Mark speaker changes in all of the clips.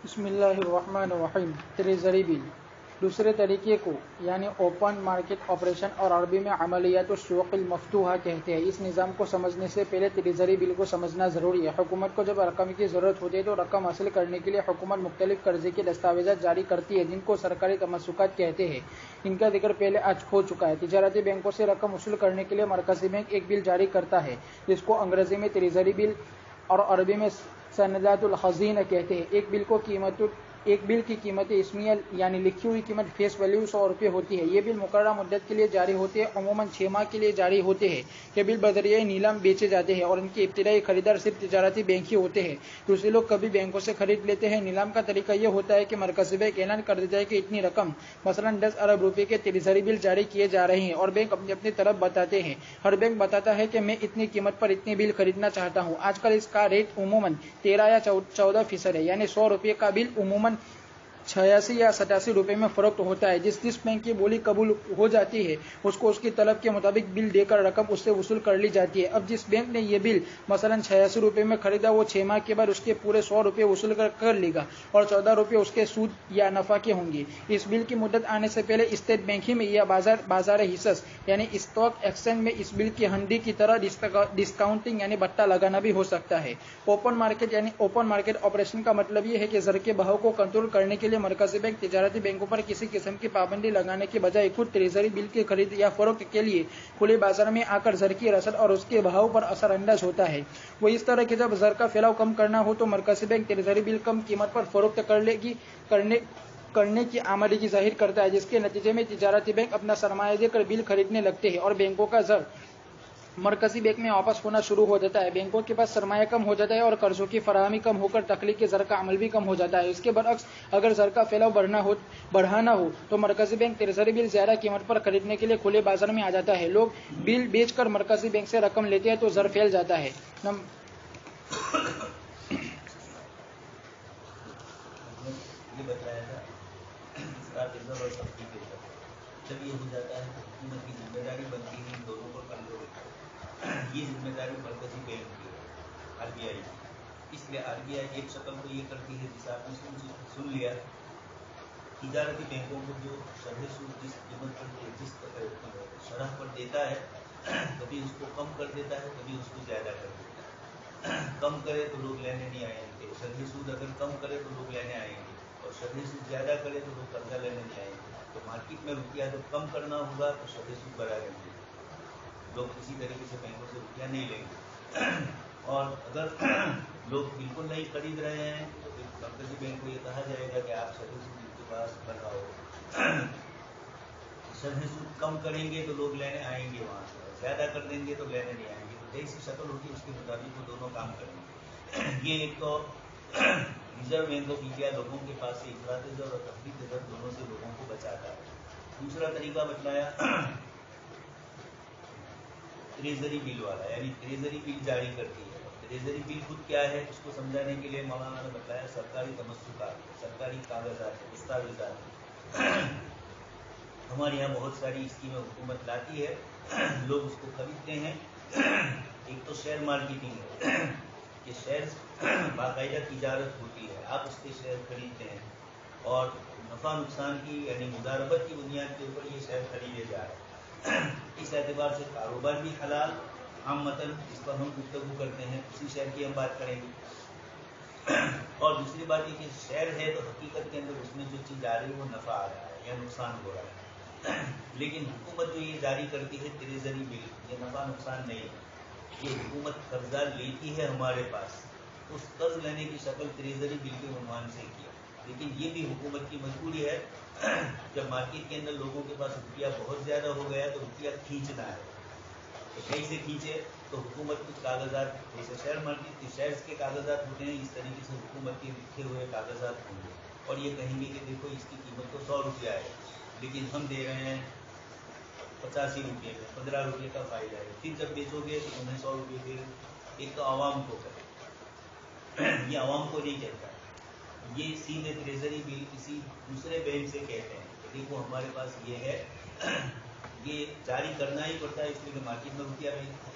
Speaker 1: بسم اللہ الرحمن الرحیم. ٹریزری بل دوسرے طریقے کو یعنی اوپن مارکیٹ آپریشن اور عربی میں عملیات السوق المفتوحہ کہتے ہیں. اس نظام کو سمجھنے سے پہلے ٹریزری بل کو سمجھنا ضروری ہے. حکومت کو جب رقم کی ضرورت ہوتی ہے تو رقم حاصل کرنے کے لیے حکومت مختلف قرضے کے دستاویزات جاری کرتی ہے جن کو سرکاری تمسکات کہتے ہیں. ان کا ذکر پہلے ہو چکا ہے. تجارتی بینکوں سے رقم وصول کرنے کے لیے مرکزی بینک ایک بل جاری کرتا ہے جس کو انگریزی میں ٹریزری بل اور عربی میں سندات الخزینہ کہتے ہیں. ایک بل کی قیمت اسمیہ یعنی لکھی ہوئی قیمت فیس ویلیو 100 روپے ہوتی ہے. یہ بل مقررہ مدت کے لیے جاری ہوتے ہیں, عموماً 6 ماہ کے لیے جاری ہوتے ہیں. یہ بل بذریعہ نیلام بیچے جاتے ہیں اور ان کے ابتدائی خریدار صرف تجارتی بینک ہی ہوتے ہیں. دوسرے لوگ کبھی بینکوں سے خرید لیتے ہیں. نیلام کا طریقہ یہ ہوتا ہے کہ مرکزی بینک اعلان کر دیتا ہے کہ اتنی رقم مثلا 10 ارب روپے کے ٹریزری بل جاری کیے جا رہے ہیں اور بینک اپنی طرف بتاتے ہیں. ہر بینک بتاتا ہے کہ میں اتنی قیمت پر اتنی بل خریدنا چاہتا ہوں. آج کل اس کا ریٹ عموماً 13 یا 14% ہے, یعنی 100 روپے کا بل عموماً 86 یا 87 روپے میں فروخت ہوتا ہے. جس بینک کی بولی قبول ہو جاتی ہے اس کو اس کی طلب کے مطابق بل دے کر رقم اس سے وصول کر لی جاتی ہے. اب جس بینک نے یہ بل مثلا 86 روپے میں خریدا وہ 6 ماہ کے بعد اس کے پورے 100 روپے وصول کر لے گا اور 14 روپے اس کے سود یا نفع کے ہوں گے. اس بل کی مدت آنے سے پہلے اسٹیٹ بینک ہی میں یا بازار حصص یعنی اسٹاک ایکسچینج میں اس بل کی ہنڈی کی طرح ڈسکاؤنٹنگ یعنی بٹا لگانا بھی ہو سکتا ہے. اوپن مارکیٹ آپریشن کا مطلب یہ ہے کہ زر کے بہاؤ کو کنٹرول کرنے کے لیے مرکزی بینک تجارتی بینکوں پر کسی قسم کی پابندی لگانے کے بجائے خود ٹریزری بل کی خرید یا فروخت کے لیے کھلے بازار میں آ کر زر کی رسد اور اس کے بہاؤ پر اثر انداز ہوتا ہے. وہ اس طرح کہ جب زر کا پھیلاؤ کم کرنا ہو تو مرکزی بینک ٹریزری بل کم قیمت پر فروخت کرنے کی آمادگی ظاہر کرتا ہے, جس کے نتیجے میں تجارتی بینک اپنا سرمایہ دے کر بل خریدنے لگتے ہیں اور بینکوں کا زر مرکزی بینک میں واپس ہونا شروع ہو جاتا ہے. بینکوں کے پاس سرمایہ کم ہو جاتا ہے اور قرضوں کی فراہمی کم ہو کر تخلیق زر کا عمل بھی کم ہو جاتا ہے. اس کے برعکس اگر زر کا پھیلاؤ بڑھانا ہو تو مرکزی بینک ٹریزری بل زیادہ قیمت پر خریدنے کے لیے کھلے بازار میں آ جاتا ہے. لوگ بل بیچ کر مرکزی بینک سے رقم لیتے ہیں تو زر پھیل جاتا ہے.
Speaker 2: جب یہ ہو جاتا ہے تو حکومت کی ذمہ داری بنتی ہے ان دونوں کو کنٹرول کرنا. یہ ذمہ داری مرکزی بینک کی ہے, آر بی آئی کی. اس لیے آر بی آئی ایک شکل تو یہ کرتی ہے جس آپ نے سن لیا, تجارتی بینکوں کو جو شرح سود جس قیمت پر جس شرح پر دیتا ہے کبھی اس کو کم کر دیتا ہے کبھی اس کو زیادہ کر دیتا ہے. کم کرے تو لوگ لینے نہیں آئیں گے, شرح سود اگر کم کرے تو لوگ لینے آئیں گے, اور شرح سود زیادہ کرے تو لوگ قرضہ لینے نہیں آئیں گے. تو مارکیٹ میں روپیہ جب کم کرنا ہوگا تو شرح سود بڑھا دیں گے, لوگ کسی طریقے سے بینکوں سے روپیہ نہیں لیں گے. اور اگر لوگ بالکل نہیں خرید رہے ہیں تو پھر مرکزی بینک کو یہ کہا جائے گا کہ آپ شرح سود ان کے پاس بڑھاؤ. شرح سود کم کریں گے تو لوگ لینے آئیں گے وہاں سے, زیادہ کر دیں گے تو لینے نہیں آئیں گے. تو جیسی شکل ہوگی اس کے مطابق وہ دونوں کام کریں گے. یہ ایک تو ریزرو بینک آف انڈیا لوگوں کے پاس سے افراط زر اور تفریط زر دونوں سے لوگوں کو بچاتا ہے. دوسرا طریقہ بتلایا ٹریزری بل والا, یعنی ٹریزری بل جاری کرتی ہے. ٹریزری بل خود کیا ہے اس کو سمجھانے کے لیے مولانا نے بتایا سرکاری تمسکات, سرکاری کاغذات, دستاویزات. ہمارے یہاں بہت ساری اسکیمیں حکومت لاتی ہے, لوگ اس کو خریدتے ہیں. ایک تو شیئر مارکیٹنگ ہے کہ شیئر باقاعدہ تجارت ہوتی ہے, آپ اس کے شیئر خریدتے ہیں اور نفع نقصان کی یعنی مضاربت کی بنیاد کے اوپر یہ شیئر خریدے جا رہے ہیں. اس اعتبار سے کاروبار بھی حلال عامتاً جس پر ہم گفتگو کرتے ہیں اسی شیئر کی ہم بات کریں گے. اور دوسری بات یہ کہ شیئر ہے تو حقیقت کے اندر اس میں جو چیز آ رہی ہے وہ نفع آ رہا ہے یا نقصان ہو رہا ہے. لیکن حکومت جو یہ جاری کرتی ہے ٹریزری بل, یہ نفع نقصان نہیں ہے. یہ حکومت قرضہ لیتی ہے ہمارے پاس, اس قرض لینے کی شکل ٹریزری بل کے عنوان سے کیا. لیکن یہ بھی حکومت کی مجبوری ہے, جب مارکیٹ کے اندر لوگوں کے پاس روپیہ بہت زیادہ ہو گیا تو روپیہ کھینچنا ہے. تو کیسے کھینچے, تو حکومت کچھ کاغذات جیسے شیئر مارکیٹ کے شیئرز کے کاغذات ہوتے ہیں اس طریقے سے حکومت کے لکھے ہوئے کاغذات ہوں گے اور یہ کہیں گے کہ دیکھو اس کی قیمت تو 100 روپیہ ہے لیکن ہم دے رہے ہیں 85 روپئے میں, 15 روپئے کا فائدہ ہے. پھر جب بیچو گے تو انہیں 100 روپئے پھر ایک تو عوام کو کرے, یہ عوام کو نہیں کہتا, یہ سیدھے ٹریزری بل کسی دوسرے بینک سے کہتے ہیں کہ دیکھو ہمارے پاس یہ ہے, یہ جاری کرنا ہی پڑتا ہے اس لیے کہ مارکیٹ میں روپیہ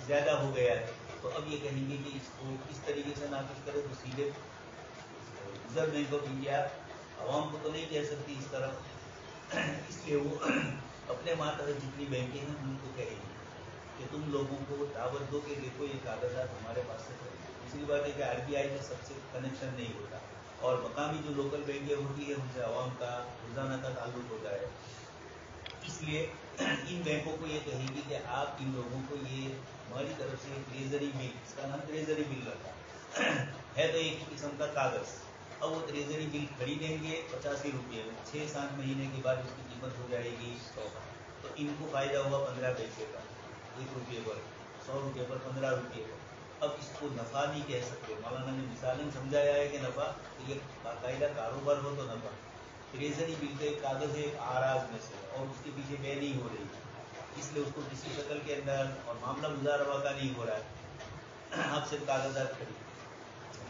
Speaker 2: زیادہ ہو گیا ہے. تو اب یہ کہیں گے کہ اس کو کس طریقے سے نافذ کرے, تو سیدھے रिजर्व बैंक ऑफ इंडिया आवाम को तो नहीं कह सकती इस तरह, इसलिए वो अपने मातहत जितनी बैंकें हैं उनको कहेंगे कि तुम लोगों को दावत दो कि देखो ये कागजात हमारे पास से खरीदो। दूसरी बात है कि आरबीआई का सबसे कनेक्शन नहीं होता और मकामी जो लोकल बैंकें होती है उनसे आवाम का रोजाना का ताल्लुक होता है, इसलिए इन बैंकों को ये कहेगी कि आप इन लोगों को ये हमारी तरफ से ट्रेजरी बिल, इसका नाम ट्रेजरी बिल रखा है तो एक किस्म का कागज, अब वो ट्रेजरी बिल खरीदेंगे 85 रुपये में, 6-7 महीने के बाद उसकी कीमत हो जाएगी 100 का, तो इनको फायदा हुआ 15 पैसे का, 1 रुपये पर, 100 रुपये पर 15 रुपये पर। अब इसको नफ़ा नहीं कह सकते, मौलाना ने मिसालन समझाया है कि नफ़ा तो ये बाकायदा कारोबार हो तो नफ़ा। ट्रेजरी बिल का एक कागज़ है आराज में से और उसके पीछे बे नहीं हो रही, इसलिए उसको किसी शक्ल के अंदर और मामला मुजारवा का नहीं हो रहा है, आप सिर्फ कागजात खरीदते।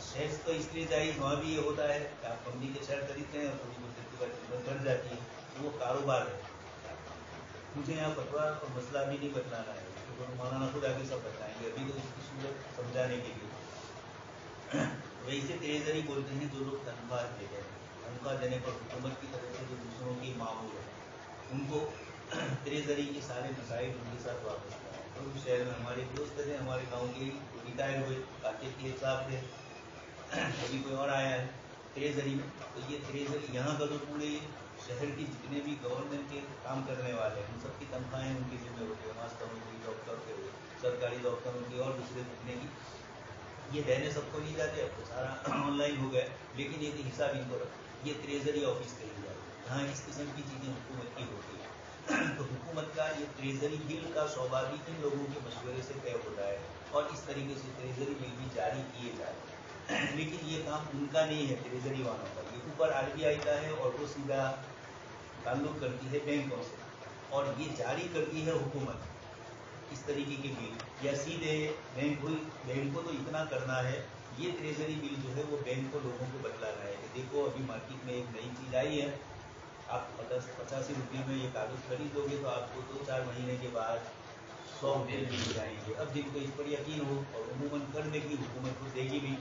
Speaker 2: शेयर्स तो इसलिए जायज़ वहाँ भी ये होता है कि आप कंपनी के शेयर खरीदते हैं और थोड़ी बहुत कीमत बढ़ जाती है, वो कारोबार है। मुझे यहाँ फतवा और मसला भी नहीं बतलाना है, तो मौलाना खुद आगे सब बताएंगे, अभी तो इसकी सूरत समझाने के लिए। वैसे ट्रेजरी बोलते हैं जो लोग तनख्वाह देते हैं, तनख्वाह देने पर हुकूमत की तरफ से जो दूसरों की मामूल है उनको ट्रेजरी के सारे मसाइल उनके साथ वापस कराए। तो उस शहर में हमारे दोस्त थे, हमारे गाँव के रिटायर हुए काटे के साहब थे, अभी कोई और आया है ट्रेजरी में, तो ये ट्रेजरी यहाँ का तो पूरे शहर के जितने भी गवर्नमेंट के काम करने वाले हैं उन सबकी तनख्वाहें उनकी जिम्मे होती है, मास्टरों की, डॉक्टर के, सरकारी डॉक्टरों की और दूसरे जितने की, ये देने सबको नहीं जाते, अब तो सारा ऑनलाइन हो गया, लेकिन ये हिसाब इनको रखो, ये ट्रेजरी ऑफिस कही जाए, यहाँ इस किस्म की चीज़ें हुकूमत की होती है। तो हुकूमत का ये ट्रेजरी बिल का शोबा भी इन लोगों के मशवरे से तय होता है और इस तरीके से ट्रेजरी बिल भी जारी किए जाते हैं, लेकिन ये काम उनका नहीं है ट्रेजरी वालों का, ये ऊपर आरबीआई का है और वो सीधा ताल्लुक करती है बैंकों से और ये जारी करती है हुकूमत इस तरीके के बिल, या सीधे बैंक को तो इतना करना है, ये ट्रेजरी बिल जो है वो बैंक को लोगों को बतलाना है कि देखो अभी मार्केट में एक नई चीज़ आई है, आप 85 रुपये में ये कागज़ खरीदोगे तो आपको 2-4 महीने के बाद 100 रुपये मिल जाएंगे। अब जिनको इस पर यकीन हो और उमूमन कर देगी हुकूमत को देगी भी,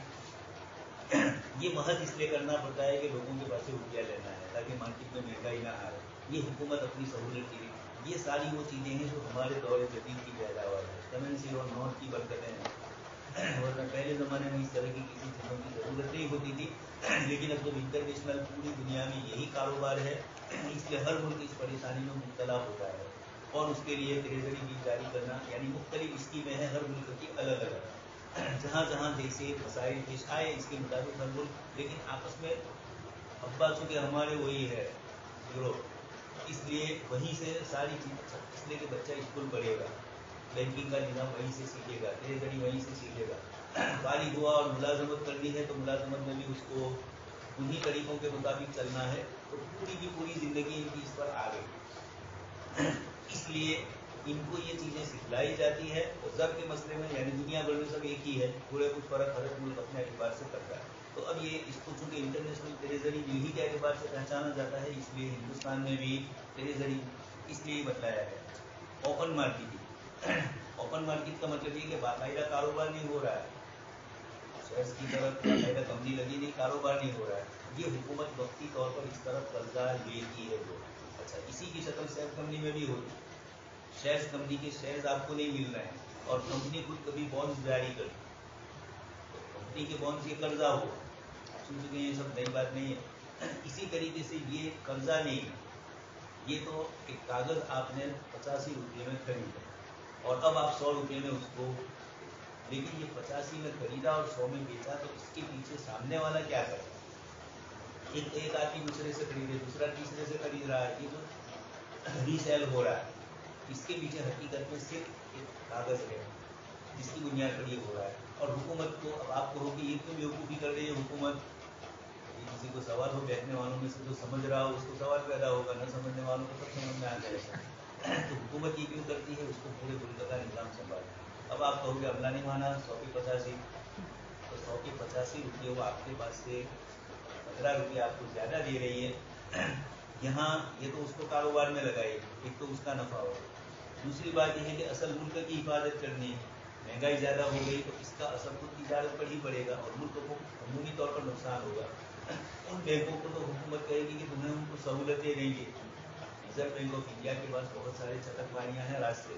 Speaker 2: ये महज इसलिए करना पड़ता है कि लोगों के पास से रुपया लेना है ताकि मार्केट में महंगाई ना आए, ये हुकूमत अपनी सहूलत के लिए, ये सारी वो चीज़ें हैं जो हमारे दौर जदीद की पैदावार है, करेंसी और नोट की बरकतें हैं, वरना पहले ज़माने में इस तरह की किसी चीज़ों की ज़रूरत नहीं होती थी, लेकिन अब जब इंटरनेशनल पूरी दुनिया में यही कारोबार है, इसलिए हर मुल्क इस परेशानी में मुब्तला होता है और उसके लिए ट्रेजरी बिल जारी करना, यानी मुख्तलिफ स्कीमें हैं हर मुल्क की अलग अलग, जहाँ जहाँ जैसे मसाइल पेश आए इसके मुताबिक हर मुल्क, लेकिन आपस में अब्बा चूँकि हमारे वही है यूरोप, इसलिए वहीं से सारी चीज़, इसलिए कि बच्चा स्कूल पढ़ेगा, बैंकिंग का निज़ाम वहीं से सीखेगा, ट्रेजरी वहीं से सीखेगा, बालिग हुआ और मुलाजमत करनी है तो मुलाजमत में भी उसको उन्हीं तरीक़ों के मुताबिक चलना है, तो पूरी की पूरी ज़िंदगी इनकी इस पर आ गई, इसलिए इनको ये चीज़ें सिखलाई जाती है और ज़र के मसले में यानी दुनिया भर में सब एक ही है, थोड़े कुछ फ़र्क हर मुल्क अपने एतबार से करता है, तो अब ये इसको चूँकि इंटरनेशनल ट्रेजरी बिल ही के एतबार से पहचाना जाता है, इसलिए हिंदुस्तान में भी ट्रेजरी इसलिए बताया है ओपन मार्केट। ओपन मार्केट का मतलब ये कि बाकायदा कारोबार नहीं हो रहा है, शेयर्स की तरफ बाकायदा कंपनी लगी नहीं, कारोबार नहीं हो रहा है, ये हुकूमत वक्ती तौर पर इस तरफ कर्जा लेती है जो, अच्छा इसी की शक्ल शेयर कंपनी में भी होती, शेयर्स कंपनी के शेयर्स आपको नहीं मिल रहे हैं और कंपनी खुद कभी बॉन्ड्स जारी करी, तो कंपनी के बॉन्ड्स ये कर्जा हुआ, सुन चुके ये सब नई बात नहीं है, इसी तरीके से ये कर्जा नहीं है, ये तो एक कागज़ आपने 85 रुपये में खरीदा और अब आप 100 रुपये में उसको, लेकिन ये 85 में खरीदा और 100 में बेचा, तो इसके पीछे सामने वाला क्या करे, एक आदमी दूसरे से खरीदे, दूसरा तीसरे से खरीद रहा है, ये जो रीसेल हो रहा है इसके पीछे हकीकत में सिर्फ एक कागज़ है जिसकी बुनियाद पर ये हो रहा है, और हुकूमत को अब आप कहो कि ये क्यों बेवकूफ़ी कर रही है हुकूमत, किसी को सवाल हो, बैठने वालों में से जो समझ रहा हो उसको सवाल पैदा होगा, न समझने वालों को सब समझ में आ जाएगा, तो हुकूमत ये क्यों करती है, उसको पूरे मुल्क का निज़ाम संभाल, अब आप कहोगे अमला नहीं माना 100 की 85, तो 100 की 85 रुपये वो आपके पास से 15 रुपये आपको ज़्यादा दे रही है, यहाँ ये तो उसको कारोबार में लगाए, एक तो उसका नफ़ा हो, दूसरी बात यह है कि असल मुल्क की हिफाजत करनी है, महंगाई ज़्यादा हो गई तो इसका असर खुद तिजारत पर ही पड़ेगा और मुल्क को अमूमी तौर पर नुकसान होगा, उन बैंकों को तो हुकूमत कहेगी कि तुम्हें उनको सहूलतें देंगे। रिजर्व बैंक ऑफ इंडिया के पास बहुत सारे चटकबारियाँ हैं रास्ते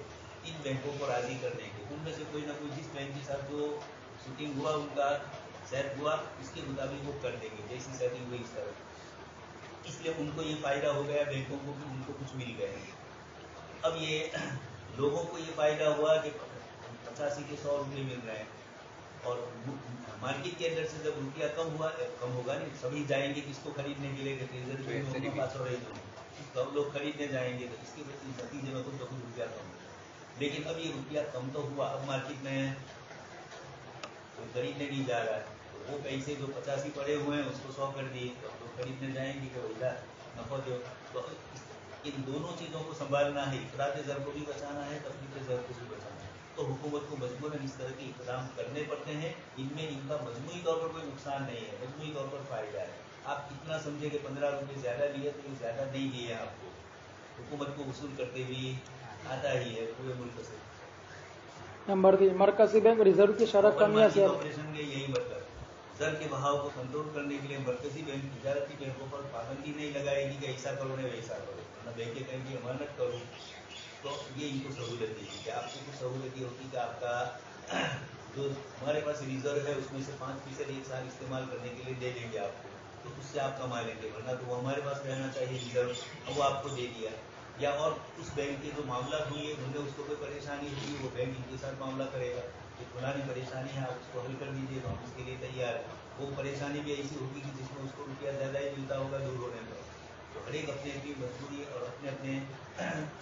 Speaker 2: इन बैंकों को राजी करने के। उनमें से कोई ना कोई जिस बैंक के साथ जो शूटिंग हुआ उनका सेट हुआ इसके मुताबिक वो कर देंगे, जैसी सेटिंग हुई इस तरह। इसलिए उनको ये फायदा हो गया बैंकों को कि उनको कुछ मिल गए। अब ये लोगों को ये फायदा हुआ कि 85 के 100 रुपये मिल रहे हैं, और मार्केट के अंदर से जब रुपया कम होगा नहीं, सभी जाएंगे किसको खरीदने के लिए, ट्रेजरी पास हो रही तो अब लोग खरीदने जाएंगे, तो इसके नतीजे में कुछ तो कुछ रुपया कम होगा। लेकिन अब ये रुपया कम तो हुआ, अब मार्केट में कोई खरीदने नहीं जा रहा है, तो वो पैसे जो 85 पड़े हुए हैं उसको 100 कर दिए, तो लोग खरीदने जाएंगे कि भैया नफा दो। तो इन दोनों चीज़ों को संभालना है, इफरात ज़र को भी बचाना है, तफरीक ज़र को भी बचाना है। तो हुकूमत को मजबूरन इस तरह के इक़दाम करने पड़ते हैं। इनमें इनका मजमूई तौर पर कोई नुकसान नहीं है, मजमूई तौर पर फायदा है। आप कितना समझे कि 15 रुपये ज़्यादा लिए तो ये ज़्यादा नहीं दिए आपको, हुकूमत को वसूल करते हुए आता ही है पूरे मुल्क से।
Speaker 1: नंबर 3, मरकजी बैंक रिजर्व की शरह कमियां से
Speaker 2: ऑपरेशन के यही मतलब ज़र के बहाव को कंट्रोल करने के लिए मरकजी बैंक तिजारती बैंकों पर पाबंदी नहीं लगाएगी कि ऐसा करो नहीं वैसा करो, ना बैंकें कहेंगी अमानत करो। तो ये इनको सहूलत देगी कि आपको कुछ सहूलत ये होती कि आपका जो हमारे पास रिजर्व है उसमें से 5% एक साल इस्तेमाल करने के लिए दे देंगे आपको, तो उससे आप कमा लेंगे, वरना तो वो हमारे पास रहना चाहिए रिजर्व, वो आपको दे दिया। या और उस बैंक के जो मामला हुई है उनमें उसको कोई परेशानी होगी, वो बैंक इनके साथ मामला करेगा कि फलानी परेशानी है, आप उसको हल कर दीजिए, तो हम उसके लिए तैयार है। वो परेशानी भी ऐसी होगी कि जिसमें उसको रुपया ज़्यादा ही मिलता होगा दूर होने पर। तो हर एक अपनी अपनी मजबूरी और अपने अपने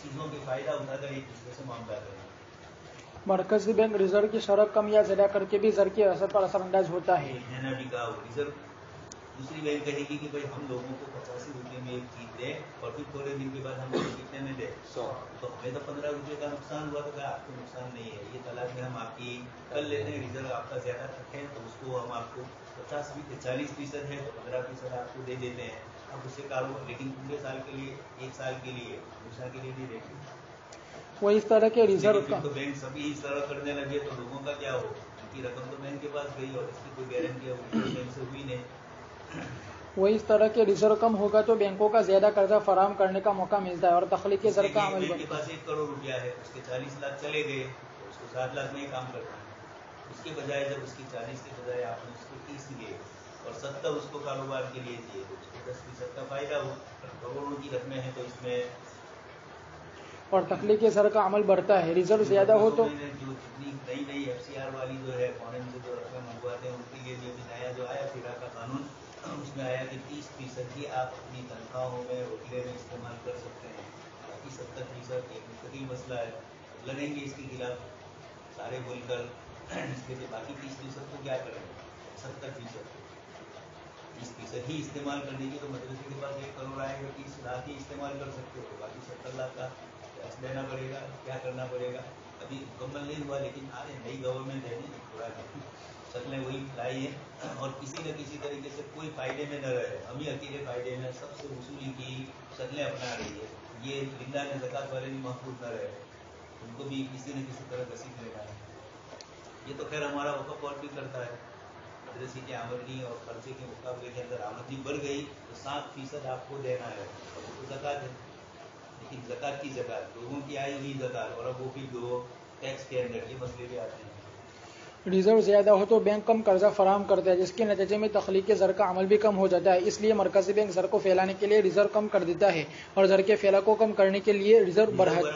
Speaker 2: चीज़ों के फ़ायदा उठाकर एक दूसरे से मामला करें।
Speaker 1: मरकजी बैंक रिजर्व की शरह कम या ज़्यादा करके भी ज़र के असर पर असरअंदाज होता है।
Speaker 2: मैंने अभी कहा रिजर्व दूसरी बैंक कहेगी कि भाई हम लोगों को 85 रुपये में एक चीज़ दें और फिर थोड़े दिन के बाद हम लोग कितने में दें 100, तो हमें तो 15 रुपये का नुकसान हुआ, तो क्या आपको नुकसान नहीं है, ये तलाक में हम आपकी कर लेते हैं, रिजर्व आपका ज़्यादा है तो उसको हम आपको 40% है तो 15% आपको दे देते हैं, अब उससे कारोबार, लेकिन पूरे साल के लिए, एक साल के लिए, दूसरा के लिए नहीं देंगे।
Speaker 1: वो इस तरह के रिजर्व का
Speaker 2: तो बैंक सभी इस तरह करने लगे तो लोगों का क्या हो, उनकी रकम तो बैंक के पास गई और इसकी कोई गारंटी बैंक से हुई नहीं।
Speaker 1: वो इस तरह के रिजर्व कम होगा तो बैंकों का ज्यादा कर्जा फराहम करने का मौका मिलता है और तख्लीकी ज़र का अमल
Speaker 2: के पास 1 करोड़ रुपया है, उसके 40 लाख चले गए तो उसको 7 लाख में काम करना है। उसके बजाय जब उसकी 40 के बजाय आपने उसको 30 दिए और 70 उसको कारोबार के लिए दिए तो उसको 10% का फायदा हो, करोड़ों की रकमें हैं तो इसमें
Speaker 1: और तख्लीकी ज़र का अमल बढ़ता है। रिजर्व ज्यादा हो तो
Speaker 2: जो नई FCR वाली जो है फॉरेन से जो रकम मंगवाते हैं उनके लिए भी नया जो आया फिरा का कानून, उसमें आया कि 30% ही आप अपनी तनख्वाहों में वकीले में इस्तेमाल कर सकते हैं, बाकी 70% एक मुस्तकिल मसला है, लड़ेंगे इसके खिलाफ सारे बोलकर। इसके लिए बाकी 30% को क्या करेंगे, 30% ही इस्तेमाल करने की, तो मदरसे के पास 1 करोड़ आएगा 30 लाख ही इस्तेमाल कर सकते हो, तो बाकी 70 लाख का टैक्स देना पड़ेगा, क्या करना पड़ेगा। अभी मुकम्मल नहीं हुआ लेकिन नई गवर्नमेंट है नहीं, थोड़ा शक्लें वही लाई है और किसी न किसी तरीके से कोई फायदे में न रहे, हम ही अकेले फायदे में, सबसे वसूली की शक्लें अपना रही है। ये जिंदा में ज़कात वाले भी महफूज न रहे, उनको भी किसी न किसी तरह का सीख लेना है। ये तो खैर हमारा वक़्फ़ बोर्ड भी करता है, मदरसे की आमदनी और खर्चे के मुकाबले के अंदर आमदनी बढ़ गई तो 7% आपको देना है, तो ज़कात है। लेकिन ज़कात की ज़कात, लोगों की आई हुई ज़कात, और अब वो भी दो टैक्स के अंदर ये मसले भी आते हैं।
Speaker 1: रिजर्व ज्यादा हो तो बैंक कम कर्जा फराहम करता है, जिसके नतीजे में तख्लीकी ज़र का अमल भी कम हो जाता है। इसलिए मरकजी बैंक ज़र को फैलाने के लिए रिजर्व कम कर देता है और ज़र के फैला को कम करने के लिए रिजर्व बढ़ा
Speaker 2: देगा,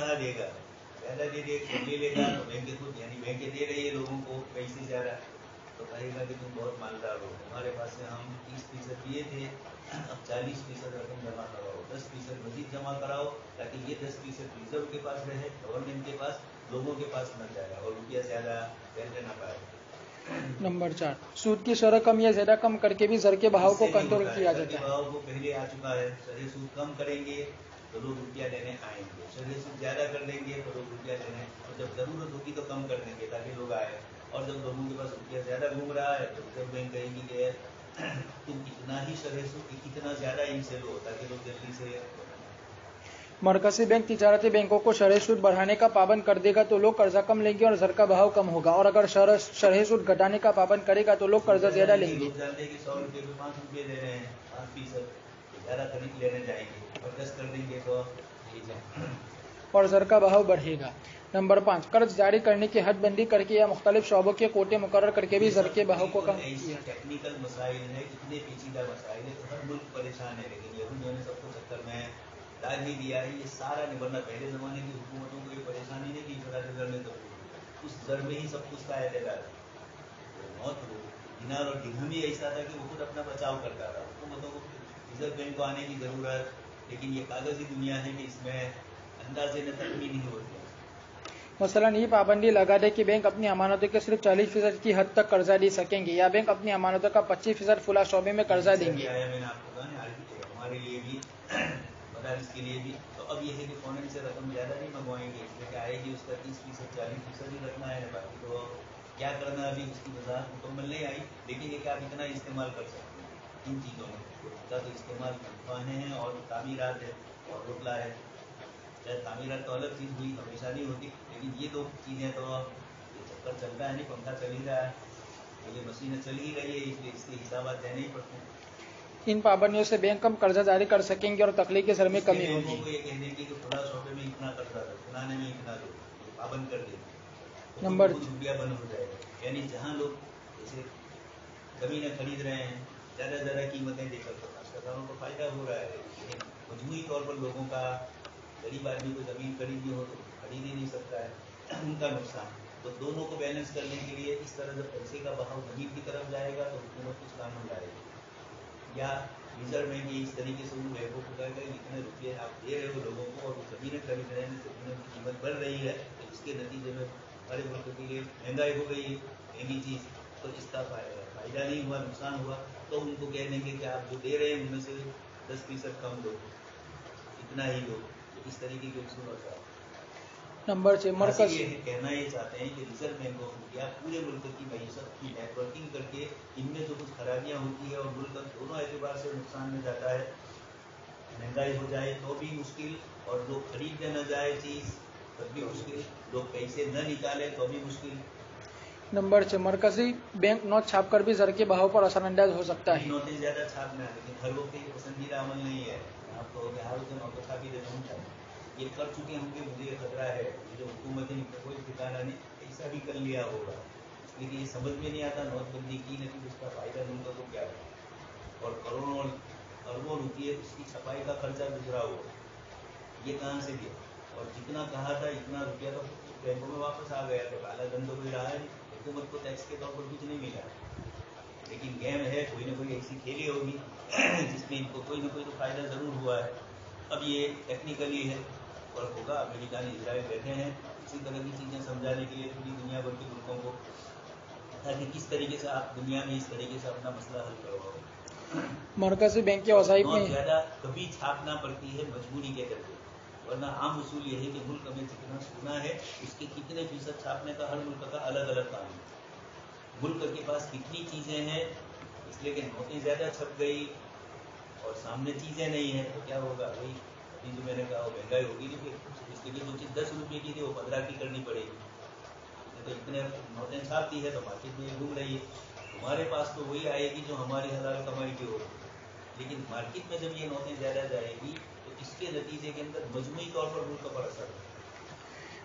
Speaker 2: ज़्यादा दे लेगा तो बैंक खुद, यानी बैंक दे रही है लोगों को पैसे ज़्यादा, तो कहेगा कि तुम बहुत मालदार हो, हमारे पास से हम 30% दिए थे, अब 40% रकम जमा कराओ, 10% मजीद जमा कराओ, ताकि ये 10% रिजर्व के पास रहे, गवर्नमेंट के पास, लोगों के पास न जाए और रुपया ज़्यादा पहले न पाए।
Speaker 1: नंबर 4, सूद की शरह कम या ज्यादा कम करके भी ज़र के बहाव को कंट्रोल किया जाता है।
Speaker 2: बहाव को पहले आ चुका है, शरह सूद कम करेंगे तो लोग रुपया लेने आएंगे, शरह सूद ज़्यादा कर देंगे तो लोग रुपया लेने, और जब ज़रूरत होगी तो कम कर देंगे ताकि लोग आए, और जब लोगों के पास रुपया ज़्यादा घूम रहा है तो रिजर्व बैंक कहेगी कि तुम इतना ही शरह सूद, इतना ज़्यादा इनसे लो ताकि लोग जल्दी से।
Speaker 1: मरकजी बैंक तिजारती बैंकों को शरह सूद बढ़ाने का पाबंद कर देगा तो लोग कर्जा कम लेंगे और जर का बहाव कम होगा, और अगर शरह सूद घटाने का पाबंद करेगा तो लोग कर्जा ज्यादा लेंगे।
Speaker 2: लोग जानते हैं कि 100 रुपये में 5 रुपये दे रहे हैं, 5% ज्यादा खरीद लेने जाएंगे और 10 कर देंगे तो
Speaker 1: और जर का बहाव बढ़ेगा। नंबर 5, कर्ज जारी करने की हदबंदी करके या मुख्तलिफ शोबों के कोटे मुकर्रर करके भी जर के बहाव को कम किया।
Speaker 2: टेक्निकल मसाइल है, इतने पेचीदा मसाइल है, हर मुल्क परेशान है, लेकिन यहूदियों ने सबको चक्कर में डाल ही दिया है। ये सारा निबरना पहले जमाने की हुकूमतों को ये परेशानी नहीं कि फलाने दर में तो उस दर में ही सब कुछ का एतदार मौत हो। दिनार और दिरहम ही ऐसा था कि वो खुद अपना बचाव करता था। हुकूमतों को रिजर्व बैंक को आने की जरूरत, लेकिन ये कागजी दुनिया है कि इसमें अंदाजे न तकमील नहीं होती।
Speaker 1: मसलन ये पाबंदी लगा दे कि बैंक अपनी अमानतों के सिर्फ 40% की हद तक कर्जा दे सकेंगे या बैंक अपनी अमानतों का 25% फुला शोबे में कर्जा देंगे।
Speaker 2: मैंने आपको कहा ना, हमारे लिए भी मदारिस के लिए भी तो अब ये है कि फौरन से रकम ज़्यादा नहीं मंगवाएंगे, इसलिए कि आएगी उसका 30%, 40% ही रखना है, बाकी तो क्या करना अभी उसकी वजाहत मुकम्मल नहीं आई। लेकिन ये कि आप इतना इस्तेमाल कर सकते हैं इन चीज़ों में, तो इस्तेमाल तनख्वाहें हैं और तामीरात है और रोटला है। चाहे तामीरात तो अलग चीज़ हुई, हमेशा नहीं होती, लेकिन ये दो चीज़ें तो ये चक्कर चलता है नहीं, पंखा चल ही रहा है, तो ये मशीनें चल ही रही है, इसलिए इसके हिसाब देने ही पड़ते हैं।
Speaker 1: इन पाबंदियों से बैंक कम कर्जा जारी कर सकेंगे और तकलीफ के सर में कमी होगी।
Speaker 2: ये कहने की कि थोड़ा शॉपे में इतना कर्जा दो, सुनाने में इतना दो, पाबंद कर देंगे तो
Speaker 1: नंबर
Speaker 2: रुपया बंद हो जाएगा। यानी जहाँ लोग जैसे जमीनें खरीद रहे हैं, ज़्यादा कीमतें देकर तो काश्तकारों को फायदा हो रहा है, लेकिन मजमूई तौर पर लोगों का, गरीब आदमी को जमीन खरीदनी हो तो खरीद ही नहीं सकता है, उनका नुकसान। तो दोनों को बैलेंस करने के लिए इस तरह जब पैसे का बहाव गरीब की तरफ जाएगा तो हुकूमत कुछ कानून लाएगी, या रिजर्व बैंक इस तरीके से उन बैंकों को कहेगा इतने रुपये आप दे रहे हो लोगों को और वो जमीनें खरीद रहे हैं, जमीनों की कीमत बढ़ रही है, तो इसके नतीजे में हमारे मुल्क के लिए महंगाई हो गई है, महंगी चीज़, तो इसका फायदा नहीं हुआ, नुकसान हुआ, तो उनको कह देंगे कि आप जो दे रहे हैं उनमें से 10% कम दो, इतना ही दो, इस तरीके की उसूल होता है।
Speaker 1: नंबर 6, मरकज
Speaker 2: ये कहना ये चाहते हैं कि रिजर्व बैंक ऑफ इंडिया पूरे मुल्क की मईशत की नेटवर्किंग करके इनमें जो कुछ खराबियां होती है और मुल्क दोनों एतबार से नुकसान में जाता है, महंगाई हो जाए तो भी मुश्किल, और लोग खरीदने न जाए चीज़ तब भी मुश्किल, लोग पैसे न निकाले तो भी मुश्किल।
Speaker 1: नंबर 6, मरकजी बैंक नोट छाप कर भी जर के बहाव पर असरअंदाज हो सकता है।
Speaker 2: नोटें ज़्यादा छापना है, लेकिन हर वक्त ये पसंदीदा अमल नहीं है। आपको हर वक्त नोट छाप ही देता हूँ, ये कर चुके होंगे, मुझे ये खतरा है, जो हुकूमत है इनका कोई ठिकाना नहीं, ऐसा भी कर लिया होगा, लेकिन ये समझ में नहीं आता नोटबंदी की, लेकिन उसका फायदा मुल्क को क्या है, और करोड़ों अरबों रुपये उसकी छपाई का खर्चा गुजरा हो, ये कहाँ से दिया, और जितना कहा था इतना रुपया तो बैंकों में वापस आ गया, तो काला धन तो कोई रहा है, हुकूमत को टैक्स के तौर पर कुछ नहीं मिला, लेकिन गेम है, कोई ना कोई ऐसी खेली होगी जिसमें इनको कोई ना कोई तो फायदा जरूर हुआ है। अब ये टेक्निकली है और होगा, अमेरिका ने इजराइल बैठे हैं इसी तरह की चीज़ें समझाने के लिए पूरी दुनिया भर के मुल्कों को, ताकि किस तरीके से आप दुनिया में इस तरीके से अपना मसला हल करवाओ।
Speaker 1: मरकजी बैंक के वसाइफ में
Speaker 2: ज़्यादा कभी छापना पड़ती है मजबूरी के करके, वरना आम उसूल ये है कि मुल्क में जितना सोना है उसके कितने फीसद छापने का हर मुल्क का अलग अलग कानून, मुल्क के पास कितनी चीज़ें हैं, इसलिए कि नोटें ज़्यादा छप गई और सामने चीज़ें नहीं है तो क्या होगा, वही अभी जो मैंने कहा महंगाई होगी नहीं, फिर इसके लिए जो चीज़ 10 रुपये की थी वो 15 की करनी पड़ेगी, तो इतने नोटें छापती है तो मार्केट में घूम रही है, तुम्हारे पास तो वही आएगी जो हमारी हलाल कमाई की होगी, लेकिन मार्केट में जब ये नोटें ज़्यादा जाएगी तो इसके नतीजे के अंदर मजमूई तौर पर मुल्क पर असर है।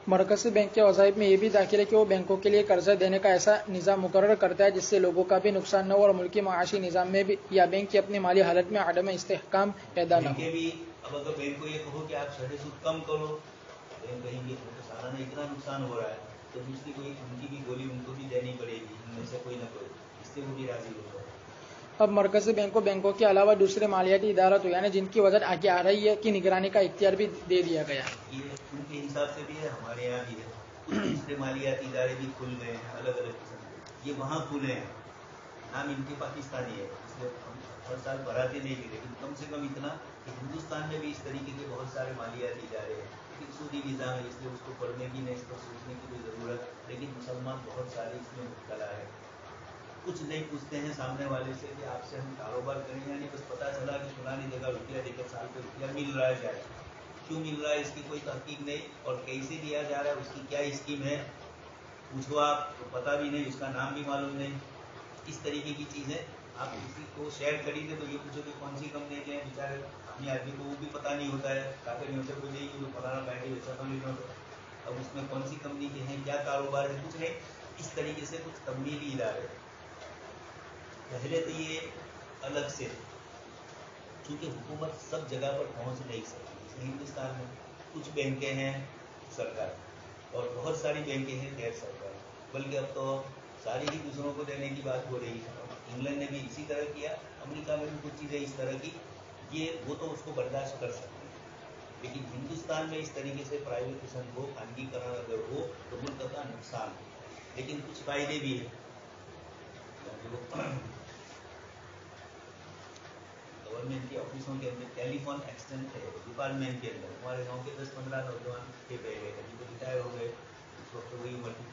Speaker 1: मरकजी बैंक के वसाइफ में ये भी दाखिल है कि वो बैंकों के लिए कर्जा देने का ऐसा निज़ाम मुकर्रर करता है जिससे लोगों का भी नुकसान न हो और मुल्की माशी निज़ाम में भी या बैंक की अपनी माली हालत में आदम इस्तेहकाम पैदा न हो।
Speaker 2: अब अगर बैंक को ये कहो कि आप शरह सूद कम करो, बैंक कहेंगे तो सालाना इतना नुकसान हो रहा है, तो दूसरी कोई उनकी भी गोली उनको भी देनी पड़ेगी, उनमें से कोई ना कोई, इससे वो भी राजी हो जाए।
Speaker 1: अब मरकजी बैंक को बैंकों के अलावा दूसरे मालियाती इदारतों यानी जिनकी वजह आगे आ रही है की निगरानी का इख्तियार भी दे दिया गया।
Speaker 2: ये उनके हिसाब से भी है, हमारे यहाँ भी है, कुछ दूसरे मालियाती इदारे भी खुल गए हैं अलग अलग किस्म के, ये वहाँ खुले हैं, नाम इनके पाकिस्तानी है, इसलिए हम हर साल बढ़ाते नहीं थे, लेकिन कम से कम इतना कि हिंदुस्तान में भी इस तरीके के बहुत सारे मालियाती इदारे हैं, लेकिन सूदी निज़ाम है इसलिए उसको पढ़ने की नहीं, इस पर सोचने की कोई ज़रूरत, लेकिन मुसलमान बहुत सारे इसमें मुब्तला है, कुछ नहीं पूछते हैं सामने वाले से कि आपसे हम कारोबार करें, यानी बस पता चला कि फलानी जगह रुपया देकर साल पे रुपया मिल रहा है, क्यों मिल रहा है इसकी कोई तहकीक नहीं, और कैसे दिया जा रहा है उसकी क्या स्कीम है पूछो आप तो पता भी नहीं, उसका नाम भी मालूम नहीं। इस तरीके की चीज़ें आप किसी को शेयर खरीदे तो ये पूछो कि कौन सी कंपनी के हैं, बेचारे अपने आदमी को वो भी पता नहीं होता है, काफी नहीं होता कोई नहीं जो फलाना बैंक है वैसा तो नहीं होता, अब उसमें कौन सी कंपनी के हैं, क्या कारोबार है, कुछ नहीं। इस तरीके से कुछ तब्दीली इदारे पहले तो ये अलग से, क्योंकि हुकूमत सब जगह पर पहुंच नहीं सकती। हिंदुस्तान में कुछ बैंकें हैं सरकार और बहुत सारी बैंकें हैं गैर सरकार, बल्कि अब तो सारी ही दूसरों को देने की बात हो रही है। इंग्लैंड ने भी इसी तरह किया, अमेरिका में भी कुछ चीज़ें इस तरह की, ये वो तो उसको बर्दाश्त कर सकते हैं। लेकिन हिंदुस्तान में इस तरीके से प्राइवेटाइजेशन हो, खानगीकरण अगर हो तो मुल्क का नुकसान हो, लेकिन कुछ फायदे भी है। गवर्नमेंट के ऑफिसों के अंदर टेलीफोन एक्सटेंड है डिपार्टमेंट के अंदर, हमारे गांव के 10-15 नौजवान थे पहले, कभी तो रिटायर हो गए, उस वक्त वही उम्र की